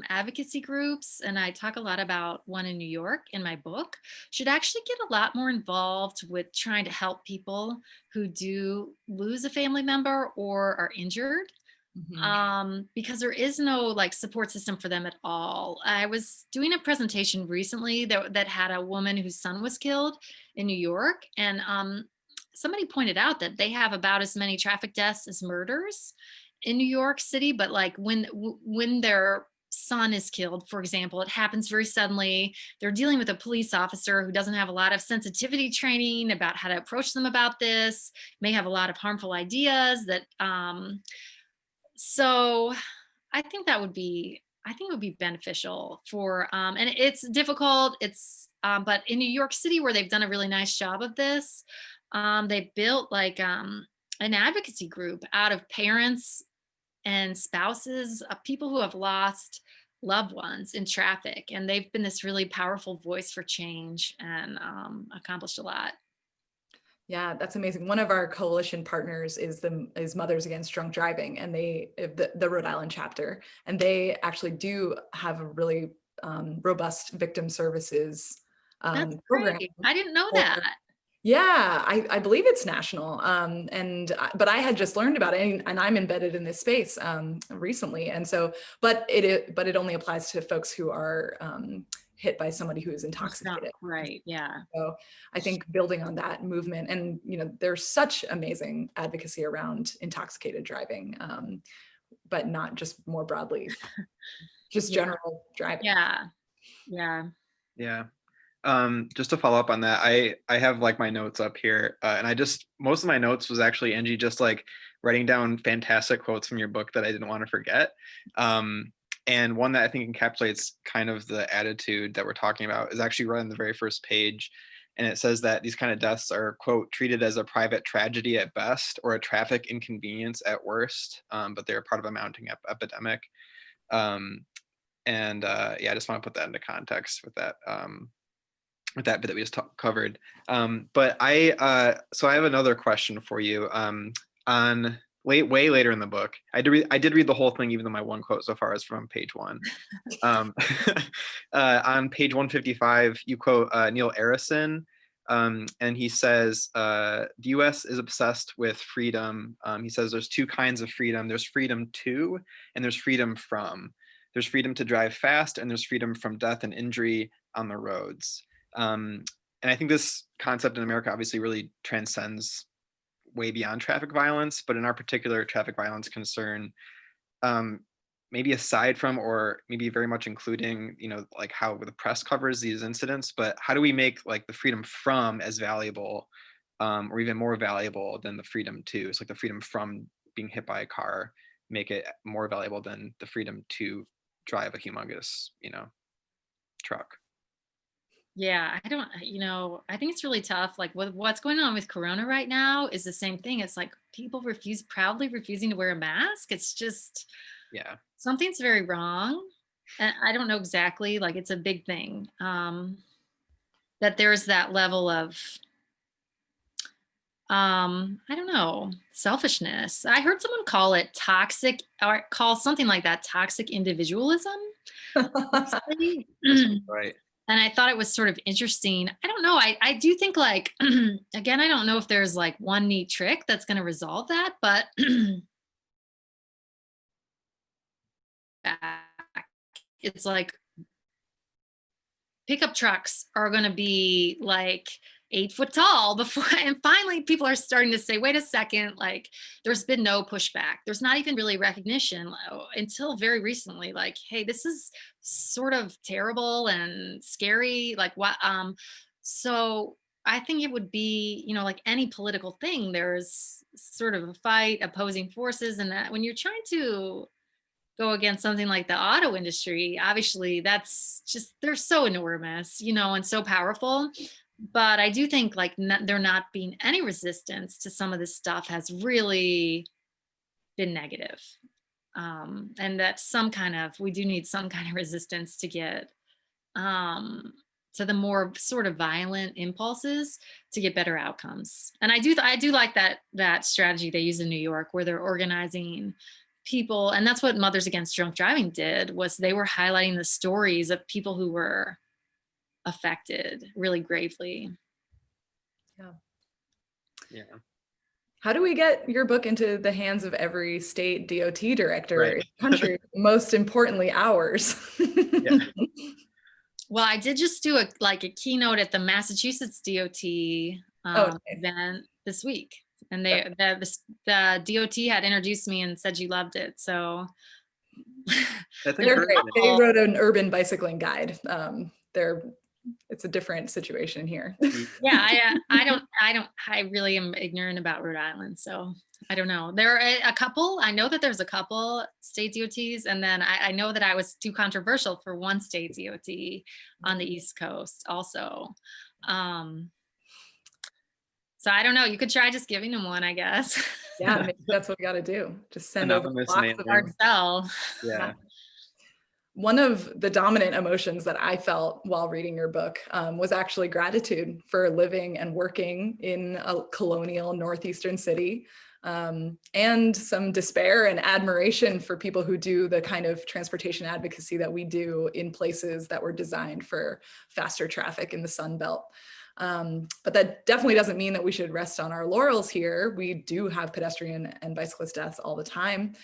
advocacy groups, and I talk a lot about one in New York in my book, should actually get a lot more involved with trying to help people who do lose a family member or are injured. Mm-hmm. Because there is no support system for them at all. I was doing a presentation recently that had a woman whose son was killed in New York, and somebody pointed out that they have about as many traffic deaths as murders in New York City, but when their son is killed, for example, it happens very suddenly. They're dealing with a police officer who doesn't have a lot of sensitivity training about how to approach them about this, may have a lot of harmful ideas that, so I think it would be beneficial for, and it's difficult. But in New York City, where they've done a really nice job of this, they built an advocacy group out of parents and spouses of people who have lost loved ones in traffic. And they've been this really powerful voice for change and accomplished a lot. Yeah, that's amazing. One of our coalition partners is Mothers Against Drunk Driving, and the Rhode Island chapter, and they actually do have a really robust victim services program. Great. I didn't know that. Yeah, I believe it's national. But I had just learned about it, and I'm embedded in this space recently. And so, but it only applies to folks who are hit by somebody who is intoxicated. Right. Yeah. So I think building on that movement, and there's such amazing advocacy around intoxicated driving, but not just more broadly, just general driving. Yeah. Yeah. Yeah. Just to follow up on that, I have my notes up here, and most of my notes was actually Angie just writing down fantastic quotes from your book that I didn't want to forget. And one that I think encapsulates kind of the attitude that we're talking about is actually right on the very first page. And it says that these kind of deaths are, quote, treated as a private tragedy at best or a traffic inconvenience at worst, but they're part of a mounting epidemic. Yeah, I just want to put that into context with that. With that bit that we just covered. But so I have another question for you. On way later in the book, I did read the whole thing, even though my one quote so far is from page 1. On page 155, you quote Neil Arison, And he says the US is obsessed with freedom. He says there's two kinds of freedom. There's freedom to, and there's freedom from. There's freedom to drive fast, and there's freedom from death and injury on the roads. And I think this concept in America obviously really transcends way beyond traffic violence, but in our particular traffic violence concern, maybe aside from, or maybe very much including, like how the press covers these incidents, but how do we make like the freedom from as valuable, or even more valuable than the freedom to? It's like the freedom from being hit by a car, make it more valuable than the freedom to drive a humongous, truck. Yeah, I think it's really tough. Like what's going on with Corona right now is the same thing. It's like people proudly refusing to wear a mask. It's just, Yeah. something's very wrong. And I don't know exactly, like it's a big thing. That there's that level of, I don't know, selfishness. I heard someone call it toxic, or call something like that toxic individualism. Right. And I thought it was sort of interesting. I don't know. I do think like, again, I don't know if there's like one neat trick that's going to resolve that, but it's like pickup trucks are going to be like 8 foot tall before, and finally people are starting to say, wait a second, like there's been no pushback. There's not even really recognition until very recently, like, hey, this is sort of terrible and scary. Like what, so I think it would be, like any political thing, there's sort of a fight, opposing forces, and that when you're trying to go against something like the auto industry, obviously that's just, they're so enormous, and so powerful. But I do think like there not being any resistance to some of this stuff has really been negative. And that we do need some kind of resistance to get to the more sort of violent impulses to get better outcomes. And I do like that strategy they use in New York, where they're organizing people, and that's what Mothers Against Drunk Driving did, was they were highlighting the stories of people who were affected really gravely. Yeah. How do we get your book into the hands of every state DOT director Right. in the country? Most importantly, ours. Yeah. Well, I did just do a keynote at the Massachusetts DOT event this week, and the DOT had introduced me and said you loved it. So they're great. They wrote an urban bicycling guide. It's a different situation here. Yeah, I really am ignorant about Rhode Island, so I don't know. There are a couple, I know that there's a couple state DOTs, and then I know that I was too controversial for one state DOT on the East Coast also. So I don't know, you could try just giving them one, I guess. Yeah, maybe that's what we got to do. Just send over lots of hard sell. Yeah. One of the dominant emotions that I felt while reading your book was actually gratitude for living and working in a colonial northeastern city, and some despair and admiration for people who do the kind of transportation advocacy that we do in places that were designed for faster traffic in the Sun Belt. But that definitely doesn't mean that we should rest on our laurels here. We do have pedestrian and bicyclist deaths all the time.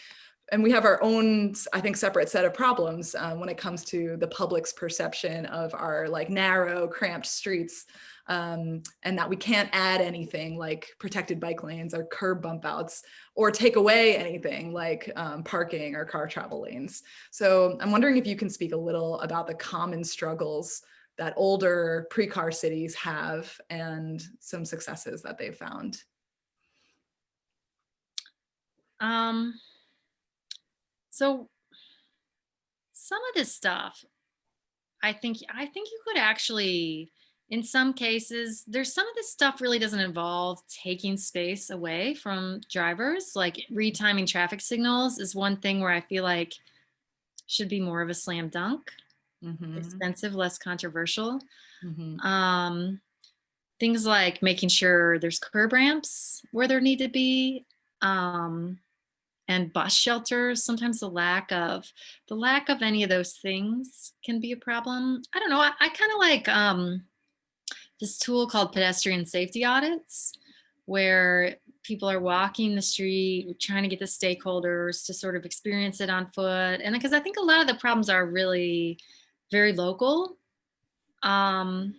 And we have our own, I think, separate set of problems when it comes to the public's perception of our like narrow, cramped streets, and that we can't add anything like protected bike lanes or curb bump outs, or take away anything like parking or car travel lanes. So I'm wondering if you can speak a little about the common struggles that older pre-car cities have and some successes that they've found. So some of this stuff, I think you could actually, in some cases, some of this stuff really doesn't involve taking space away from drivers. Like retiming traffic signals is one thing where I feel like should be more of a slam dunk. Expensive, less controversial. Things like making sure there's curb ramps where there need to be, and bus shelters. Sometimes the lack of any of those things can be a problem. I don't know. I kind of like this tool called Pedestrian Safety Audits, where people are walking the street, trying to get the stakeholders to sort of experience it on foot. And because I think a lot of the problems are really very local. So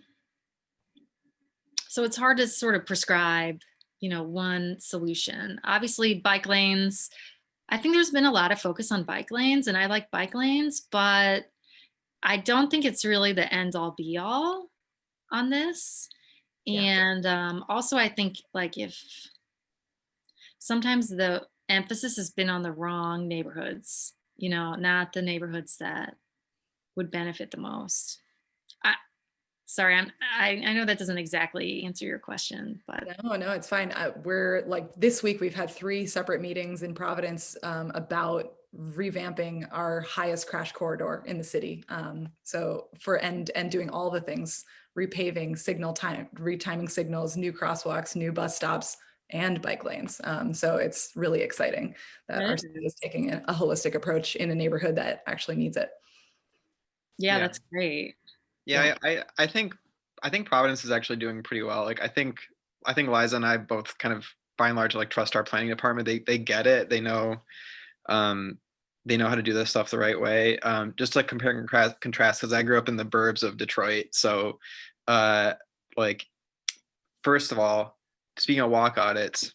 it's hard to sort of prescribe, one solution. Obviously, bike lanes, I think there's been a lot of focus on bike lanes, and I like bike lanes, but I don't think it's really the end all be all on this. Yeah. And also I think like if sometimes the emphasis has been on the wrong neighborhoods, not the neighborhoods that would benefit the most. Sorry, I know that doesn't exactly answer your question, but no, it's fine. We're like this week we've had 3 separate meetings in Providence about revamping our highest crash corridor in the city. So and doing all the things, repaving, retiming signals, new crosswalks, new bus stops, and bike lanes. So it's really exciting that our city is taking a holistic approach in a neighborhood that actually needs it. Yeah, that's great. Yeah, I think Providence is actually doing pretty well. Like I think Liza and I both kind of by and large like trust our planning department. They get it. They know how to do this stuff the right way. Just like compare and contrast, because I grew up in the burbs of Detroit. So like first of all, speaking of walk audits,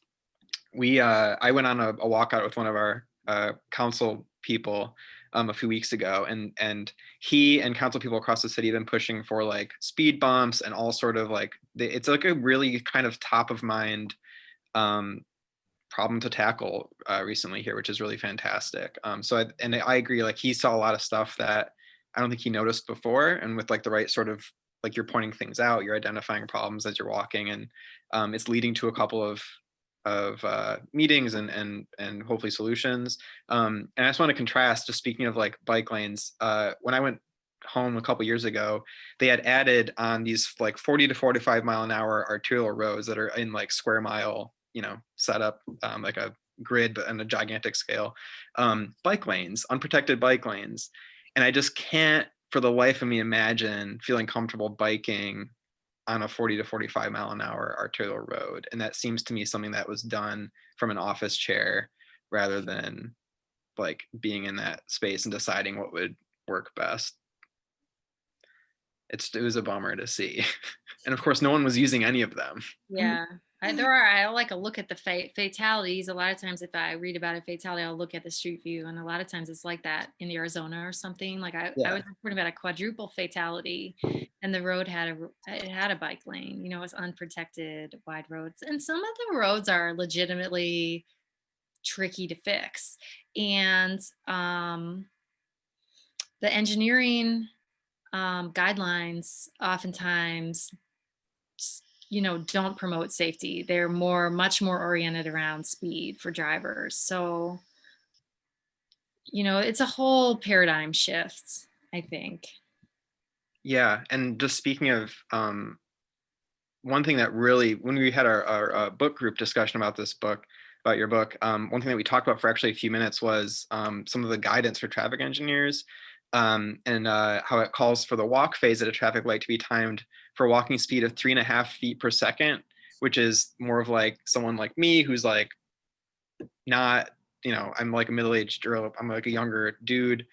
I went on a walk audit with one of our council people a few weeks ago, and he and council people across the city have been pushing for like speed bumps and all sort of like it's like a really kind of top of mind problem to tackle recently here, which is really fantastic. So I agree, like he saw a lot of stuff that I don't think he noticed before, and with like the right sort of like you're pointing things out, you're identifying problems as you're walking, and it's leading to a couple of meetings and hopefully solutions. And I just want to contrast, just speaking of like bike lanes, when I went home a couple years ago, they had added on these like 40 to 45 mile an hour arterial roads that are in like square mile, set up like a grid, but on a gigantic scale, bike lanes, unprotected bike lanes. And I just can't for the life of me imagine feeling comfortable biking on a 40 to 45 mile an hour arterial road. And that seems to me something that was done from an office chair rather than like being in that space and deciding what would work best. It was a bummer to see. And of course, no one was using any of them. Yeah, I like a look at the fatalities. A lot of times if I read about a fatality, I'll look at the street view. And a lot of times it's like that in Arizona or something. Like I was reporting about a quadruple fatality, and the road had a bike lane, it was unprotected wide roads. And some of the roads are legitimately tricky to fix. And the engineering guidelines oftentimes don't promote safety. They're much more oriented around speed for drivers. So, it's a whole paradigm shift, I think. Yeah, and just speaking of one thing that really, when we had our book group discussion about this book, about your book, one thing that we talked about for actually a few minutes was some of the guidance for traffic engineers, and how it calls for the walk phase at a traffic light to be timed for a walking speed of 3.5 feet per second, which is more of like someone like me who's like not, I'm like a middle-aged girl, I'm like a younger dude,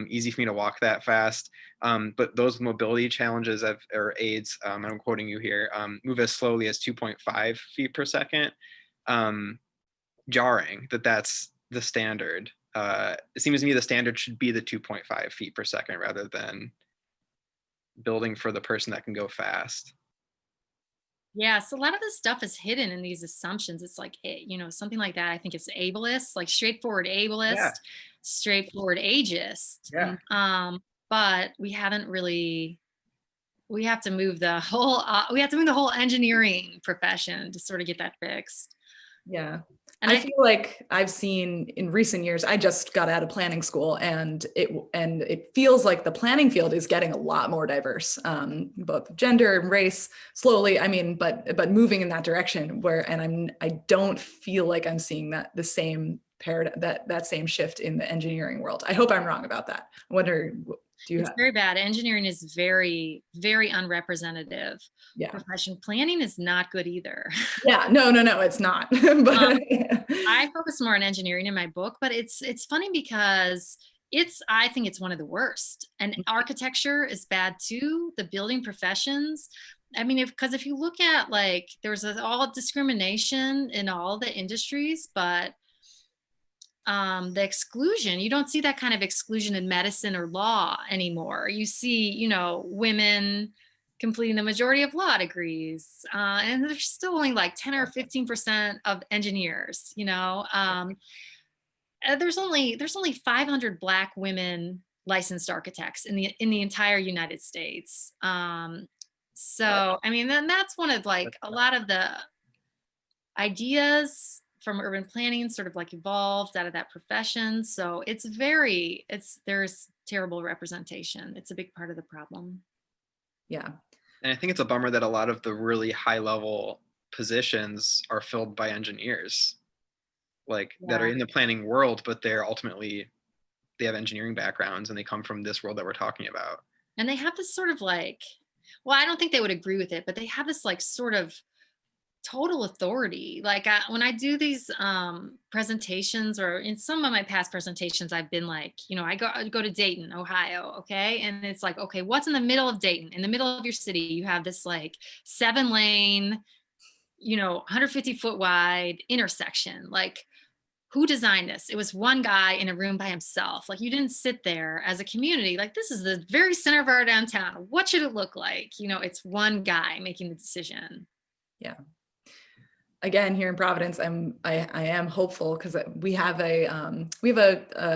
easy for me to walk that fast. But those mobility challenges or aids, I'm quoting you here, move as slowly as 2.5 feet per second. Jarring that's the standard. It seems to me the standard should be the 2.5 feet per second rather than building for the person that can go fast. Yeah, so a lot of this stuff is hidden in these assumptions. It's like, something like that. I think it's ableist, like straightforward ableist, straightforward ageist. Yeah. But we haven't really. We have to move the whole engineering profession to sort of get that fixed. Yeah. And I feel like I've seen in recent years, I just got out of planning school, and it feels like the planning field is getting a lot more diverse, both gender and race slowly. I mean, but moving in that direction I don't feel like I'm seeing the same paradigm, that same shift in the engineering world. I hope I'm wrong about that. I wonder Do you It's very bad. Engineering is very, very unrepresentative Yeah. profession. Planning is not good either. Yeah, no, it's not. But I focus more on engineering in my book, but it's funny because I think it's one of the worst. And architecture is bad too. The building professions. I mean, because if you look at like, there's all discrimination in all the industries, but the exclusion, you don't see that kind of exclusion in medicine or law anymore. You see, you know, women completing the majority of law degrees, and there's still only like 10 or 15% of engineers, you know. There's only 500 Black women licensed architects in the entire United States. So I mean, then that's one of like a lot of the ideas from urban planning sort of like evolved out of that profession. So there's terrible representation. It's a big part of the problem. Yeah. And I think it's a bummer that a lot of the really high level positions are filled by engineers, like that are in the planning world, but they have engineering backgrounds and they come from this world that we're talking about. And they have this sort of like, well, I don't think they would agree with it, but they have this like sort of total authority. Like when I do these presentations, or in some of my past presentations, I've been like, you know, I go to Dayton, Ohio, okay? And it's like, okay, what's in the middle of Dayton? In the middle of your city, you have this like 7-lane, you know, 150-foot wide intersection. Like, who designed this? It was one guy in a room by himself. Like, you didn't sit there as a community. Like, this is the very center of our downtown. What should it look like? You know, it's one guy making the decision. Yeah. Again, here in Providence, I am hopeful because we have a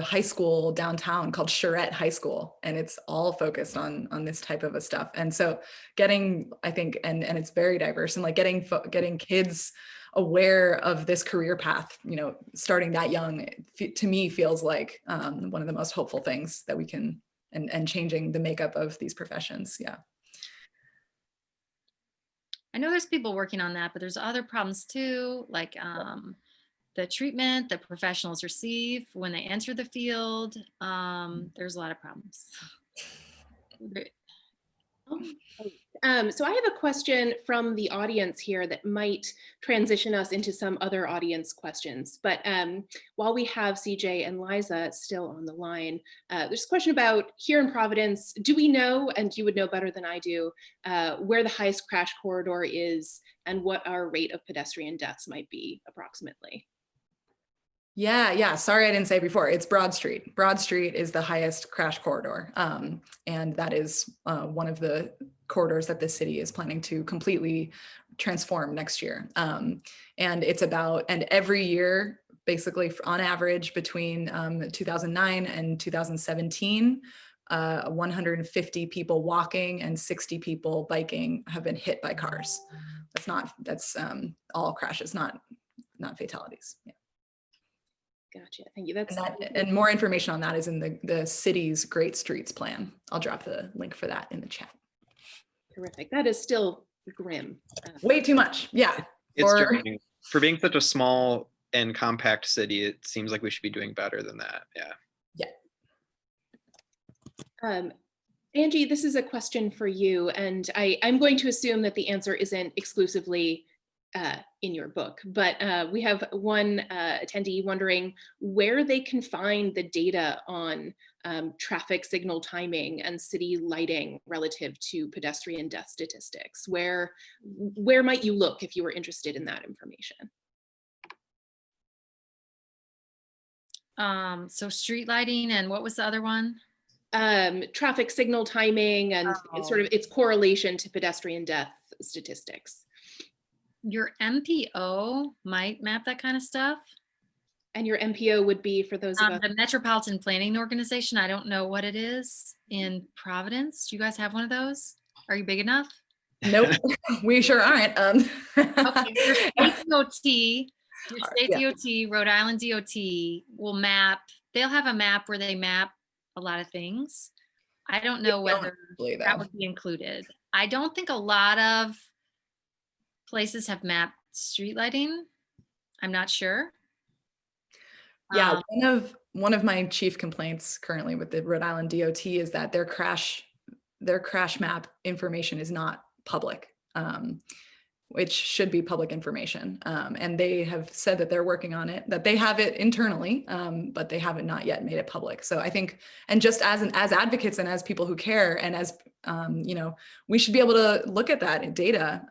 high school downtown called Charette High School, and it's all focused on this type of a stuff. And so getting, I think, and it's very diverse, and like getting kids aware of this career path, you know, starting that young, to me feels like one of the most hopeful things that we can, and changing the makeup of these professions. Yeah. I know there's people working on that, but there's other problems too, like the treatment that professionals receive when they enter the field. There's a lot of problems. So I have a question from the audience here that might transition us into some other audience questions. But while we have CJ and Liza still on the line, there's a question about here in Providence, do we know, and you would know better than I do, where the highest crash corridor is and what our rate of pedestrian deaths might be approximately? Yeah. Sorry, I didn't say before. It's Broad Street. Broad Street is the highest crash corridor. And that is one of the corridors that the city is planning to completely transform next year. And every year, basically on average between 2009 and 2017, 150 people walking and 60 people biking have been hit by cars. That's all crashes, not fatalities. Yeah. Gotcha. Thank you. And more information on that is in the city's Great Streets plan. I'll drop the link for that in the chat. Terrific. That is still grim. Way too much. Yeah. For being such a small and compact city, it seems like we should be doing better than that. Yeah. Yeah. Angie, this is a question for you, and I'm going to assume that the answer isn't exclusively in your book, but we have one attendee wondering where they can find the data on traffic signal timing and city lighting relative to pedestrian death statistics. Where might you look if you were interested in that information? So street lighting, and what was the other one? Traffic signal timing and sort of its correlation to pedestrian death statistics. Your MPO might map that kind of stuff. And your MPO would be, for those of us— the Metropolitan Planning Organization. I don't know what it is in Providence. Do you guys have one of those? Are you big enough? Nope, we sure aren't. Okay, your state DOT, Rhode Island DOT will map. They'll have a map where they map a lot of things. I don't know whether that would be included. I don't think a lot of places have mapped street lighting. I'm not sure. Yeah, one of my chief complaints currently with the Rhode Island DOT is that their crash map information is not public, which should be public information. And they have said that they're working on it, that they have it internally, but they haven't not yet made it public. So I think, and just as advocates and as people who care, and as we should be able to look at that data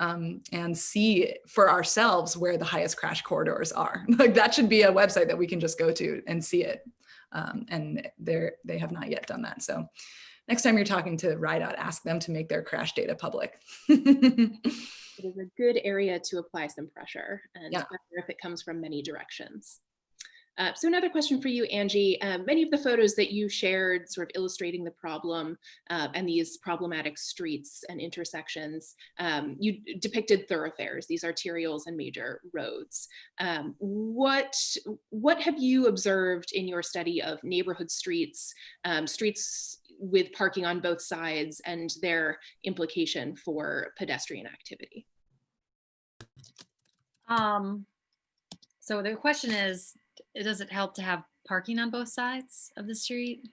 and see for ourselves where the highest crash corridors are. Like that should be a website that we can just go to and see it. And they have not yet done that. So next time you're talking to RIDOT, ask them to make their crash data public. It is a good area to apply some pressure, and yeah. if it comes from many directions. So another question for you, Angie. Many of the photos that you shared sort of illustrating the problem and these problematic streets and intersections, you depicted thoroughfares, these arterials and major roads. What have you observed in your study of neighborhood streets, streets with parking on both sides, and their implication for pedestrian activity? So the question is, does it help to have parking on both sides of the street?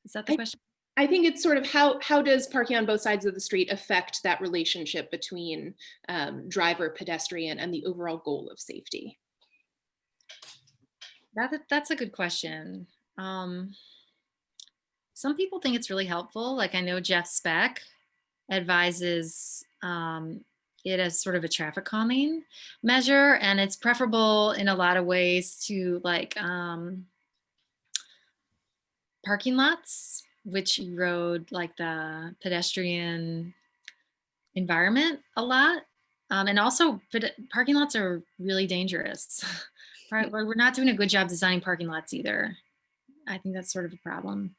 Is that the question? I think it's sort of how does parking on both sides of the street affect that relationship between driver, pedestrian, and the overall goal of safety? That's a good question. Some people think it's really helpful. Like I know Jeff Speck advises it as sort of a traffic calming measure, and it's preferable in a lot of ways to like parking lots, which erode like the pedestrian environment a lot. And also parking lots are really dangerous. We're not doing a good job designing parking lots either. I think that's sort of a problem.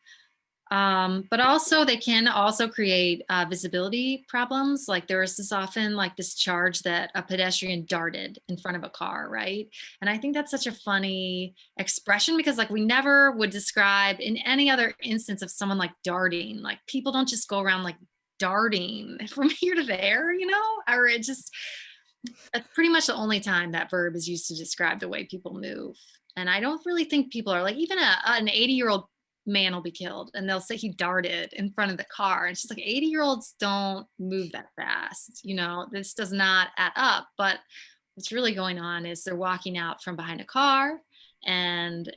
But also they can also create visibility problems. Like there is this often like this charge that a pedestrian darted in front of a car, right? And I think that's such a funny expression, because like we never would describe in any other instance of someone like darting. Like people don't just go around like darting from here to there, or it just, that's pretty much the only time that verb is used to describe the way people move. And I don't really think people are like, even an 80-year-old man will be killed and they'll say he darted in front of the car. And it's just like 80-year-olds don't move that fast. This does not add up. But what's really going on is they're walking out from behind a car and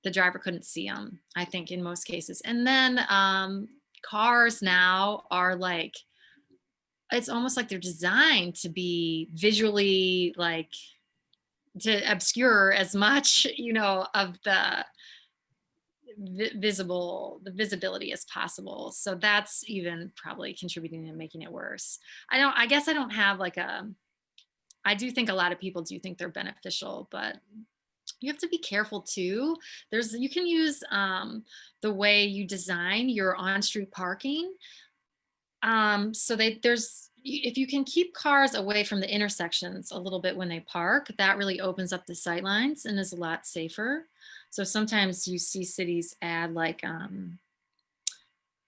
the driver couldn't see them, I think, in most cases. And then cars now are like, it's almost like they're designed to be visually like to obscure as much, of the visibility as possible. So that's even probably contributing to making it worse. I guess I don't have like I do think a lot of people do think they're beneficial, but you have to be careful too. You can use the way you design your on-street parking. So if you can keep cars away from the intersections a little bit when they park, that really opens up the sightlines and is a lot safer. So sometimes you see cities add like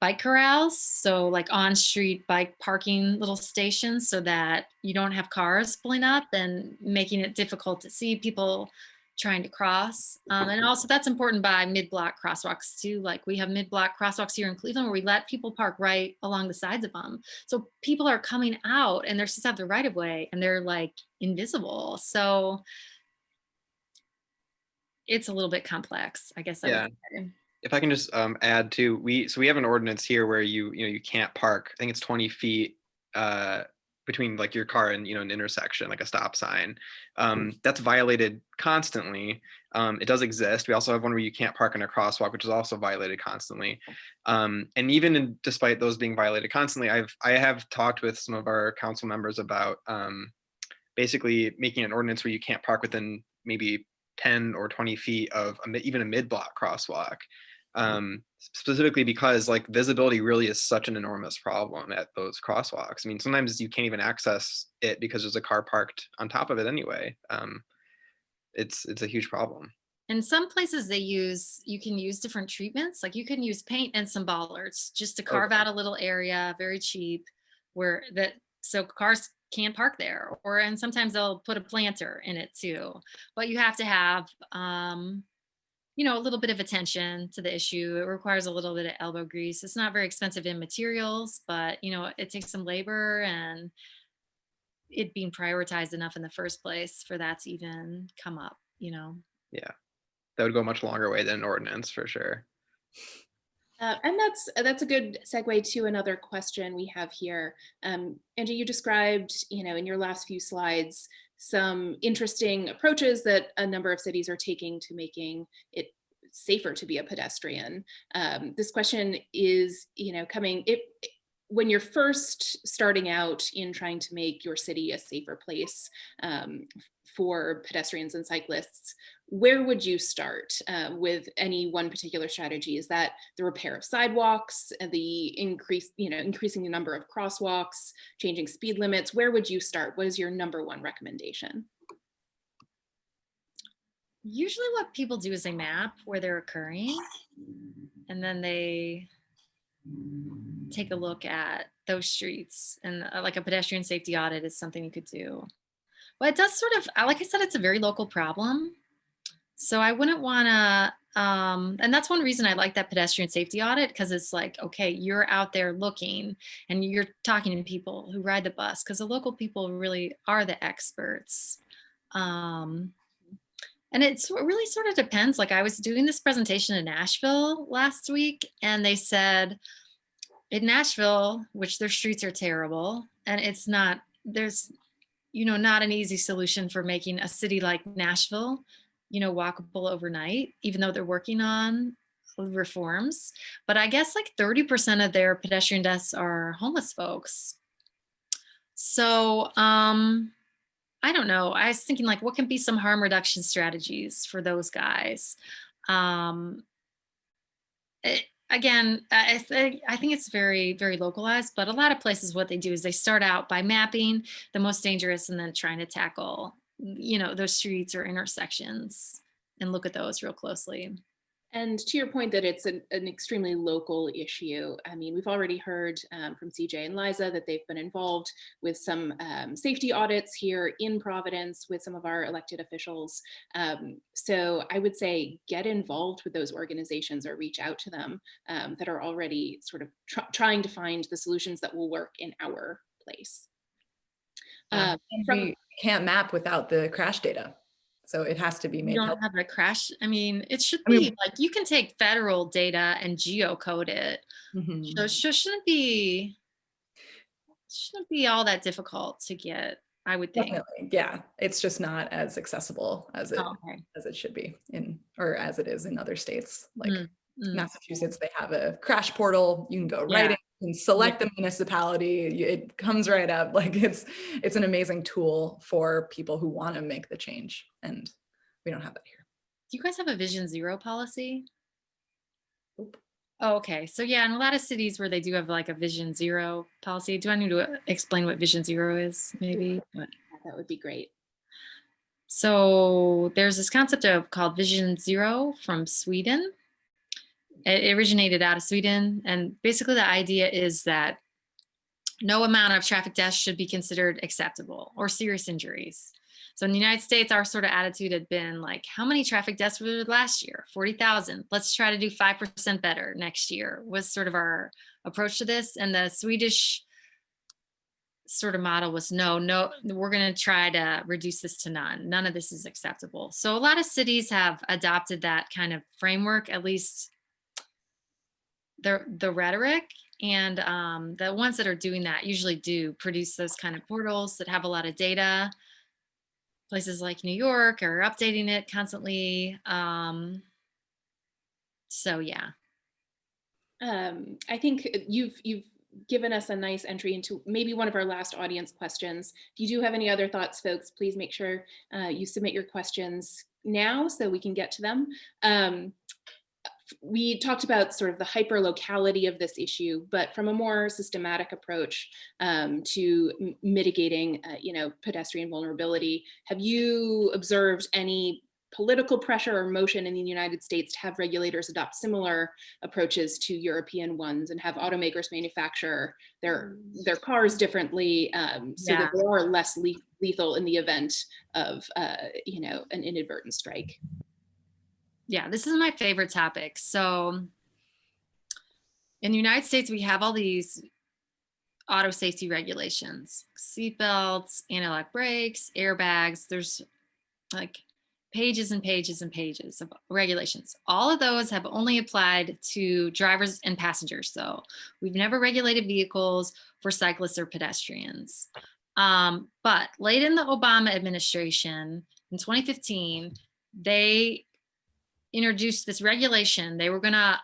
bike corrals, so like on-street bike parking little stations, so that you don't have cars pulling up and making it difficult to see people trying to cross. And also that's important by mid-block crosswalks too. Like we have mid-block crosswalks here in Cleveland where we let people park right along the sides of them. So people are coming out and they're supposed to have the right of way and they're like invisible. So it's a little bit complex, I guess. Yeah. If I can just add too, we have an ordinance here where you can't park. I think it's 20 feet between like your car and an intersection, like a stop sign. That's violated constantly. It does exist. We also have one where you can't park in a crosswalk, which is also violated constantly. And even despite those being violated constantly, I have talked with some of our council members about basically making an ordinance where you can't park within maybe 10 or 20 feet of even a mid-block crosswalk, specifically because like visibility really is such an enormous problem at those crosswalks. I mean, sometimes you can't even access it because there's a car parked on top of it anyway. It's a huge problem. In some places you can use different treatments. Like you can use paint and some bollards just to carve out a little area, very cheap, so cars can't park there, and sometimes they'll put a planter in it too. But you have to have a little bit of attention to the issue. It requires a little bit of elbow grease. It's not very expensive in materials, but it takes some labor and it being prioritized enough in the first place for that to even come up. Yeah, that would go a much longer way than an ordinance for sure. And that's a good segue to another question we have here. Angie, you described, in your last few slides, some interesting approaches that a number of cities are taking to making it safer to be a pedestrian. This question is, when you're first starting out in trying to make your city a safer place for pedestrians and cyclists, where would you start with any one particular strategy? Is that the repair of sidewalks, the increasing the number of crosswalks, changing speed limits? Where would you start? What is your number one recommendation? Usually what people do is they map where they're occurring, and then they take a look at those streets, and like a pedestrian safety audit is something you could do. But it does sort of, like I said, it's a very local problem. So I wouldn't want to, and that's one reason I like that pedestrian safety audit, because it's like, okay, you're out there looking and you're talking to people who ride the bus, because the local people really are the experts. And it really sort of depends. Like I was doing this presentation in Nashville last week, and they said in Nashville, which their streets are terrible, and there's not an easy solution for making a city like Nashville walkable overnight, even though they're working on reforms. But I guess like 30% of their pedestrian deaths are homeless folks. So I don't know. I was thinking, like, what can be some harm reduction strategies for those guys? Again, I think it's very, very localized, but a lot of places, what they do is they start out by mapping the most dangerous and then trying to tackle those streets or intersections and look at those real closely. And to your point that it's an extremely local issue, I mean, we've already heard from CJ and Liza that they've been involved with some safety audits here in Providence with some of our elected officials. So I would say get involved with those organizations or reach out to them that are already sort of trying to find the solutions that will work in our place. We can't map without the crash data. So it has to be made. You don't have a crash. I mean, it should be like you can take federal data and geocode it. So it shouldn't be all that difficult to get, I would think. Definitely. Yeah, it's just not as accessible as it should be or as it is in other states. Like Massachusetts, they have a crash portal. You can go right in and select the municipality. It comes right up. Like it's an amazing tool for people who want to make the change, and we don't have that here. Do you guys have a Vision Zero policy? Nope. Oh, okay. So yeah, in a lot of cities where they do have like a Vision Zero policy, do I need to explain what Vision Zero is? Maybe that would be great. So there's this concept called Vision Zero from Sweden. It originated out of Sweden, and basically the idea is that no amount of traffic deaths should be considered acceptable or serious injuries. So in the United States, our sort of attitude had been like, how many traffic deaths were there last year? 40,000. Let's try to do 5% better next year was sort of our approach to this. And the Swedish sort of model was no, we're going to try to reduce this to none. None of this is acceptable. So a lot of cities have adopted that kind of framework, at least the rhetoric, and the ones that are doing that usually do produce those kind of portals that have a lot of data. Places like New York are updating it constantly. So yeah. I think you've given us a nice entry into maybe one of our last audience questions. If you do have any other thoughts, folks, please make sure you submit your questions now so we can get to them. We talked about sort of the hyper locality of this issue, but from a more systematic approach to mitigating, pedestrian vulnerability, have you observed any political pressure or motion in the United States to have regulators adopt similar approaches to European ones and have automakers manufacture their cars differently so that they are less lethal in the event of, an inadvertent strike? Yeah, this is my favorite topic. So in the United States, we have all these auto safety regulations, seat belts, anti-lock brakes, airbags. There's like pages and pages and pages of regulations. All of those have only applied to drivers and passengers, though. We've never regulated vehicles for cyclists or pedestrians. But late in the Obama administration, in 2015, they introduced this regulation. They were going to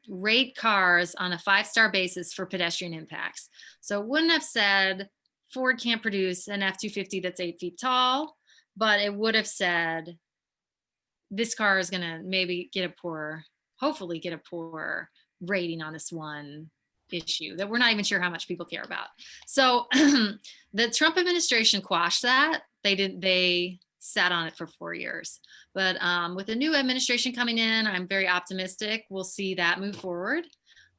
rate cars on a 5-star basis for pedestrian impacts. So it wouldn't have said Ford can't produce an F-250 that's 8 feet tall, but it would have said this car is going to maybe hopefully get a poor rating on this one issue that we're not even sure how much people care about. So the Trump administration quashed that. They sat on it for 4 years. But with the new administration coming in, I'm very optimistic we'll see that move forward.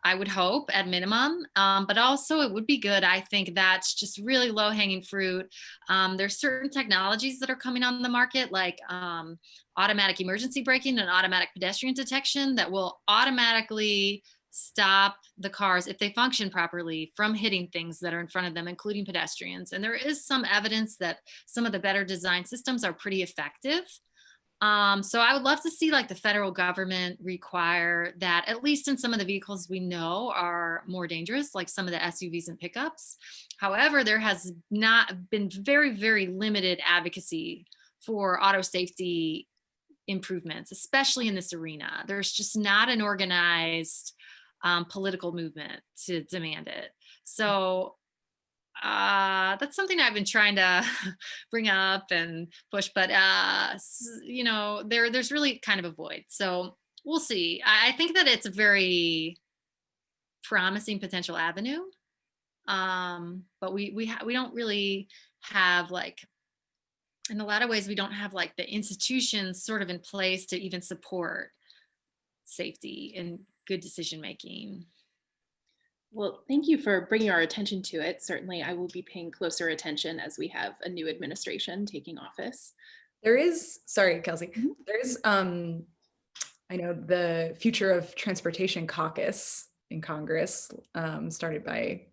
I would hope at minimum, but also it would be good. I think that's just really low hanging fruit. There's certain technologies that are coming on the market, like automatic emergency braking and automatic pedestrian detection, that will automatically stop the cars, if they function properly, from hitting things that are in front of them, including pedestrians. And there is some evidence that some of the better designed systems are pretty effective. So I would love to see like the federal government require that, at least in some of the vehicles we know are more dangerous, like some of the SUVs and pickups. However, there has not been very, very limited advocacy for auto safety improvements, especially in this arena. There's just not an organized political movement to demand it. So that's something I've been trying to bring up and push, but you know, there's really kind of a void. So we'll see. I think that it's a very promising potential avenue, but we don't really have, like, in a lot of ways, we don't have like the institutions sort of in place to even support safety and good decision making. Well, thank you for bringing our attention to it. Certainly, I will be paying closer attention as we have a new administration taking office. There is, sorry, Kelsey, Mhm. there is, I know the Future of Transportation Caucus in Congress, started by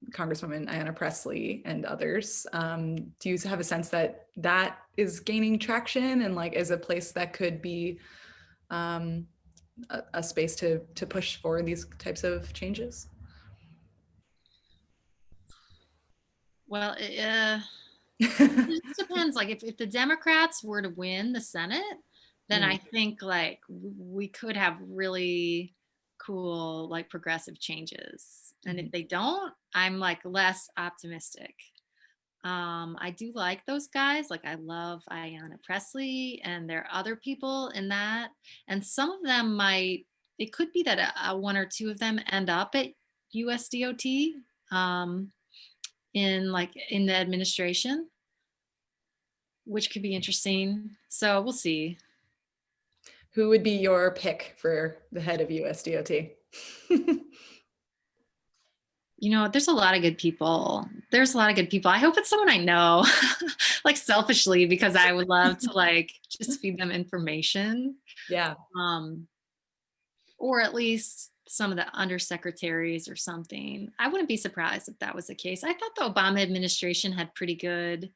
Congresswoman Ayanna Pressley and others. Do you have a sense that that is gaining traction and like is a place that could be a space to push for these types of changes? Well, it depends. Like if the Democrats were to win the Senate, then I think like we could have really cool, like progressive changes. And if they don't, I'm like less optimistic. I do like those guys. Like I love Ayanna Pressley, and there are other people in that. And some of them it could be that one or two of them end up at USDOT in the administration, which could be interesting. So we'll see. Who would be your pick for the head of USDOT? You know, there's a lot of good people. I hope it's someone I know, like selfishly, because I would love to like just feed them information. Yeah. Or at least some of the undersecretaries or something. I wouldn't be surprised if that was the case. I thought the Obama administration had pretty good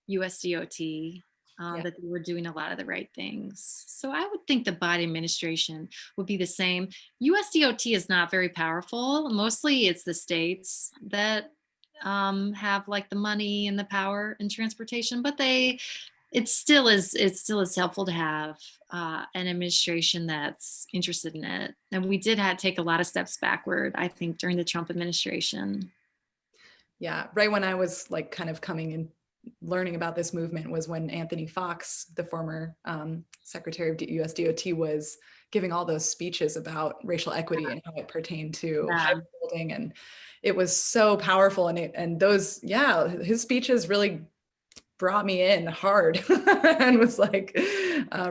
USDOT, that they were doing a lot of the right things. So I would think the Biden administration would be the same. USDOT is not very powerful. Mostly it's the states that have like the money and the power in transportation, but it still is helpful to have an administration that's interested in it. And we did take a lot of steps backward, I think, during the Trump administration. Yeah, right when I was like kind of coming in, learning about this movement was when Anthony Fox, the former Secretary of USDOT, was giving all those speeches about racial equity and how it pertained to highway building, and it was so powerful. And those, his speeches really brought me in hard and was like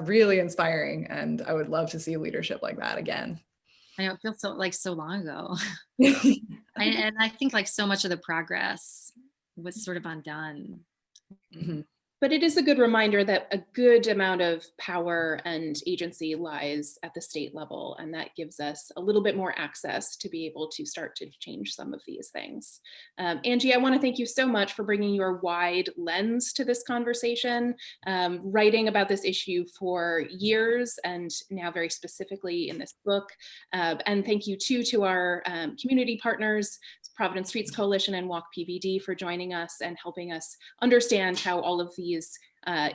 really inspiring. And I would love to see leadership like that again. I know, it feels so long ago. And I think like so much of the progress was sort of undone. Mm-hmm. But it is a good reminder that a good amount of power and agency lies at the state level, and that gives us a little bit more access to be able to start to change some of these things. Angie, I want to thank you so much for bringing your wide lens to this conversation, writing about this issue for years and now very specifically in this book. And thank you too to our community partners, Providence Streets Coalition and Walk PVD, for joining us and helping us understand how all of these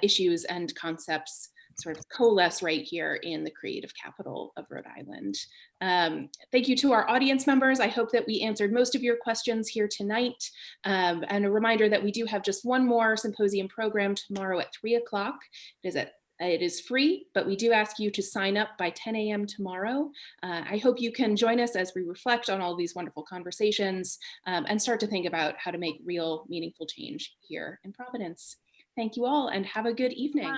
issues and concepts sort of coalesce right here in the creative capital of Rhode Island. Thank you to our audience members. I hope that we answered most of your questions here tonight. And a reminder that we do have just one more symposium program tomorrow at 3 o'clock. It is free, but we do ask you to sign up by 10 a.m. tomorrow. I hope you can join us as we reflect on all these wonderful conversations and start to think about how to make real, meaningful change here in Providence. Thank you all and have a good evening.